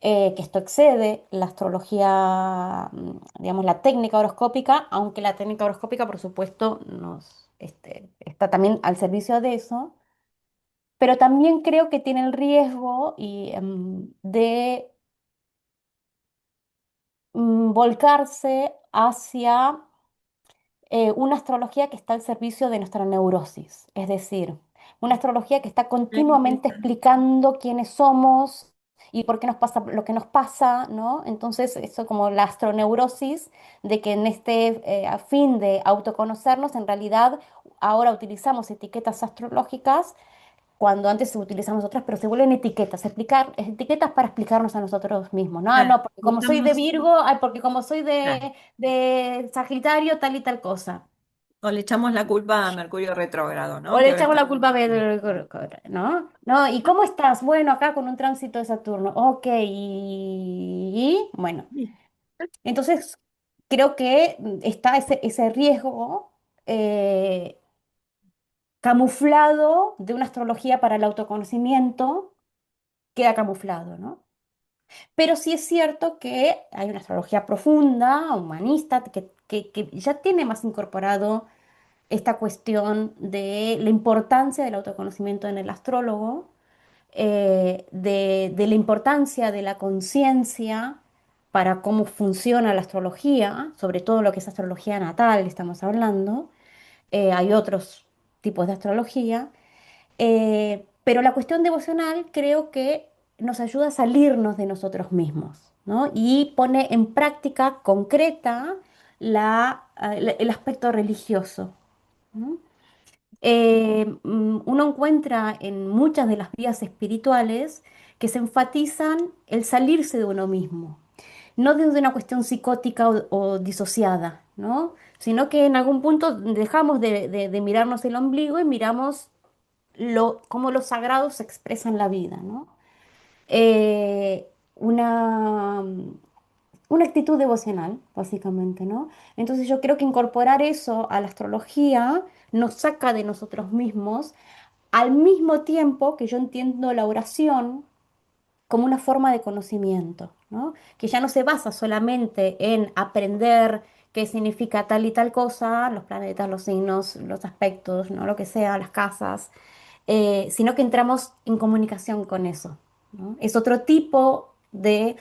Que esto excede la astrología, digamos, la técnica horoscópica, aunque la técnica horoscópica, por supuesto, está también al servicio de eso. Pero también creo que tiene el riesgo de volcarse hacia una astrología que está al servicio de nuestra neurosis. Es decir, Una astrología que está Ay, qué continuamente interesante. explicando quiénes somos y por qué nos pasa lo que nos pasa, ¿no? Entonces, eso como la astroneurosis, de que en este afín de autoconocernos, en realidad ahora utilizamos etiquetas astrológicas cuando antes utilizamos otras, pero se vuelven etiquetas, etiquetas para explicarnos a nosotros mismos, ¿no? Ah, Claro, no, porque como soy de buscamos, Virgo, ay, porque como soy claro, de Sagitario, tal y tal cosa. o le echamos la culpa a Mercurio retrógrado, O ¿no? le Que ahora echamos está. la culpa a ¿no? ¿No? ¿Y cómo estás? Bueno, acá con un tránsito de Saturno. Ok, y bueno, Sí, entonces creo que está ese riesgo eh, camuflado de una astrología para el autoconocimiento, queda camuflado, ¿no? Pero sí es cierto que hay una astrología profunda, humanista, que ya tiene más incorporado esta cuestión de la importancia del autoconocimiento en el astrólogo, de la importancia de la conciencia para cómo funciona la astrología, sobre todo lo que es astrología natal, estamos hablando. Hay otros tipos de astrología, pero la cuestión devocional creo que nos ayuda a salirnos de nosotros mismos, ¿no? Y pone en práctica concreta el aspecto religioso, ¿no? Uno encuentra en muchas de las vías espirituales que se enfatizan el salirse de uno mismo, no desde una cuestión psicótica o disociada, ¿no? Sino que en algún punto dejamos de mirarnos el ombligo y miramos cómo lo sagrado se expresa en la vida, ¿no? Eh, una, una actitud devocional, básicamente, ¿no? Entonces yo creo que incorporar eso a la astrología nos saca de nosotros mismos, al mismo tiempo que yo entiendo la oración como una forma de conocimiento, ¿no? Que ya no se basa solamente en aprender qué significa tal y tal cosa, los planetas, los signos, los aspectos, ¿no? Lo que sea, las casas, sino que entramos en comunicación con eso, ¿no? Es otro tipo de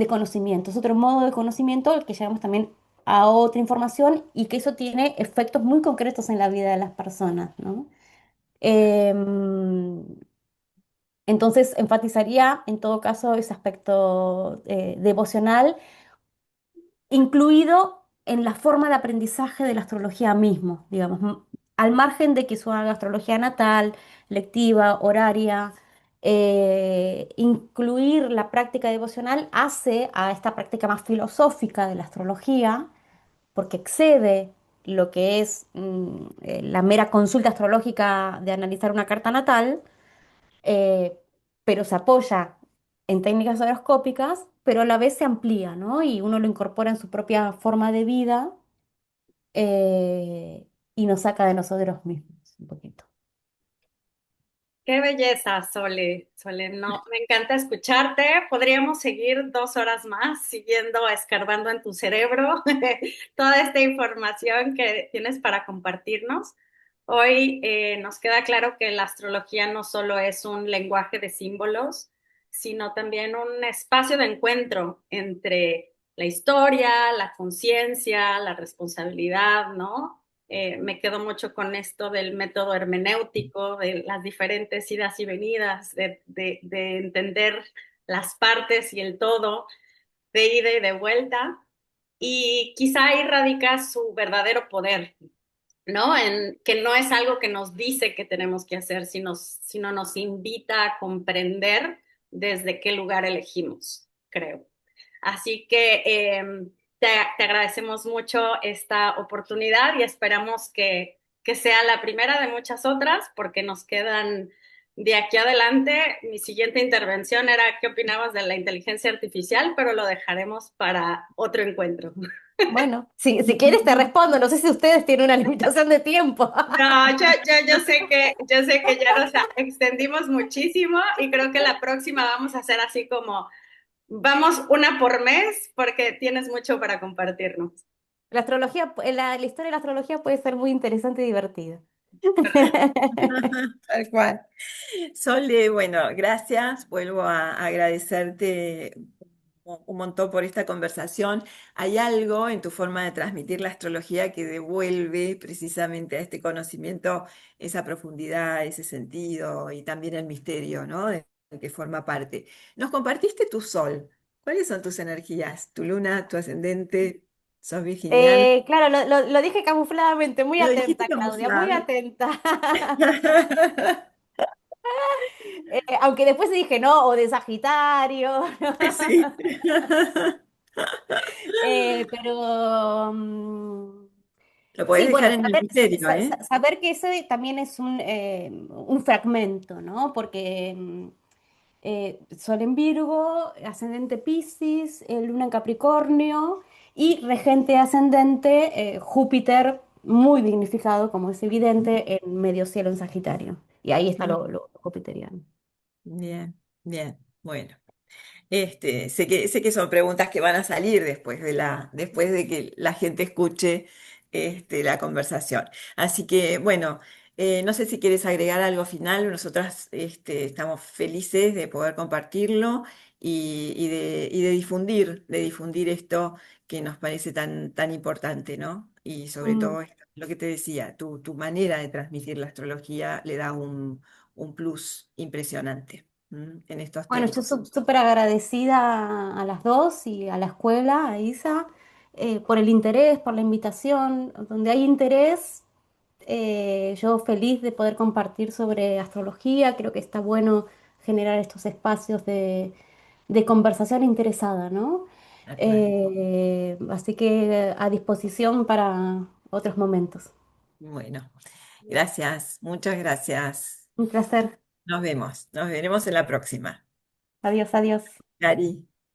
conocimiento, es otro modo de conocimiento al que llegamos también a otra información y que eso tiene efectos muy concretos en la vida de las personas, ¿no? Em, entonces, enfatizaría en todo caso ese aspecto devocional, incluido en la forma de aprendizaje de la astrología mismo, digamos, al margen de que eso haga astrología natal, lectiva, horaria, incluir la práctica devocional hace a esta práctica más filosófica de la astrología, porque excede lo que es la mera consulta astrológica de analizar una carta natal, eh, pero se apoya en técnicas horoscópicas, pero a la vez se amplía, ¿no? Y uno lo incorpora en su propia forma de vida y nos saca de nosotros mismos un poquito. Qué belleza, Sole. Sole, no, me encanta escucharte. Podríamos seguir 2 horas más siguiendo, escarbando en tu cerebro toda esta información que tienes para compartirnos. Hoy nos queda claro que la astrología no solo es un lenguaje de símbolos, sino también un espacio de encuentro entre la historia, la conciencia, la responsabilidad, ¿no? Me quedo mucho con esto del método hermenéutico, de las diferentes idas y venidas, de entender las partes y el todo, de ida y de vuelta. Y quizá ahí radica su verdadero poder, ¿no? En que no es algo que nos dice que tenemos que hacer, sino nos invita a comprender desde qué lugar elegimos, creo. Así que te agradecemos mucho esta oportunidad y esperamos que sea la primera de muchas otras, porque nos quedan de aquí adelante. Mi siguiente intervención era qué opinabas de la inteligencia artificial, pero lo dejaremos para otro encuentro. Bueno, si quieres te respondo, no sé si ustedes tienen una limitación de tiempo. No, yo sé que ya nos extendimos muchísimo y creo que la próxima vamos a hacer así como, vamos una por mes porque tienes mucho para compartirnos. La astrología, la historia de la astrología puede ser muy interesante y divertida. tal cual. Sole, bueno, gracias. Vuelvo a agradecerte un montón por esta conversación. ¿Hay algo en tu forma de transmitir la astrología que devuelve precisamente a este conocimiento esa profundidad, ese sentido y también el misterio, ¿no? Del que forma parte. Nos compartiste tu sol. ¿Cuáles son tus energías? ¿Tu luna, tu ascendente? ¿Sos virginiana? Claro, lo dije camufladamente, muy Lo dijiste atenta, Claudia, muy camuflado. atenta. Aunque después dije, no, o de Sagitario, ¿no? Sí. Pero Lo podés sí, bueno, dejar en el misterio, ¿eh? saber que ese también es un fragmento, ¿no? Porque Sol en Virgo, ascendente Piscis, Luna en Capricornio y regente ascendente Júpiter, muy dignificado, como es evidente, en medio cielo en Sagitario. Y ahí está lo jupiteriano. Bien, bien, bueno. Sé que son preguntas que van a salir después de que la gente escuche la conversación. Así que, bueno, no sé si quieres agregar algo final. Nosotras estamos felices de poder compartirlo y de difundir esto que nos parece tan importante, ¿no? Y sobre Mm. todo lo que te decía, tu manera de transmitir la astrología le da un plus impresionante, en estos Bueno, yo tiempos. súper agradecida a las dos y a la escuela, a Isa, por el interés, por la invitación. Donde hay interés, yo feliz de poder compartir sobre astrología. Creo que está bueno generar estos espacios de conversación interesada, ¿no? Tal cual. Así que a disposición para otros momentos. Bueno, gracias, muchas gracias. Un placer. Nos vemos, nos veremos en la próxima. Adiós, adiós. Cari.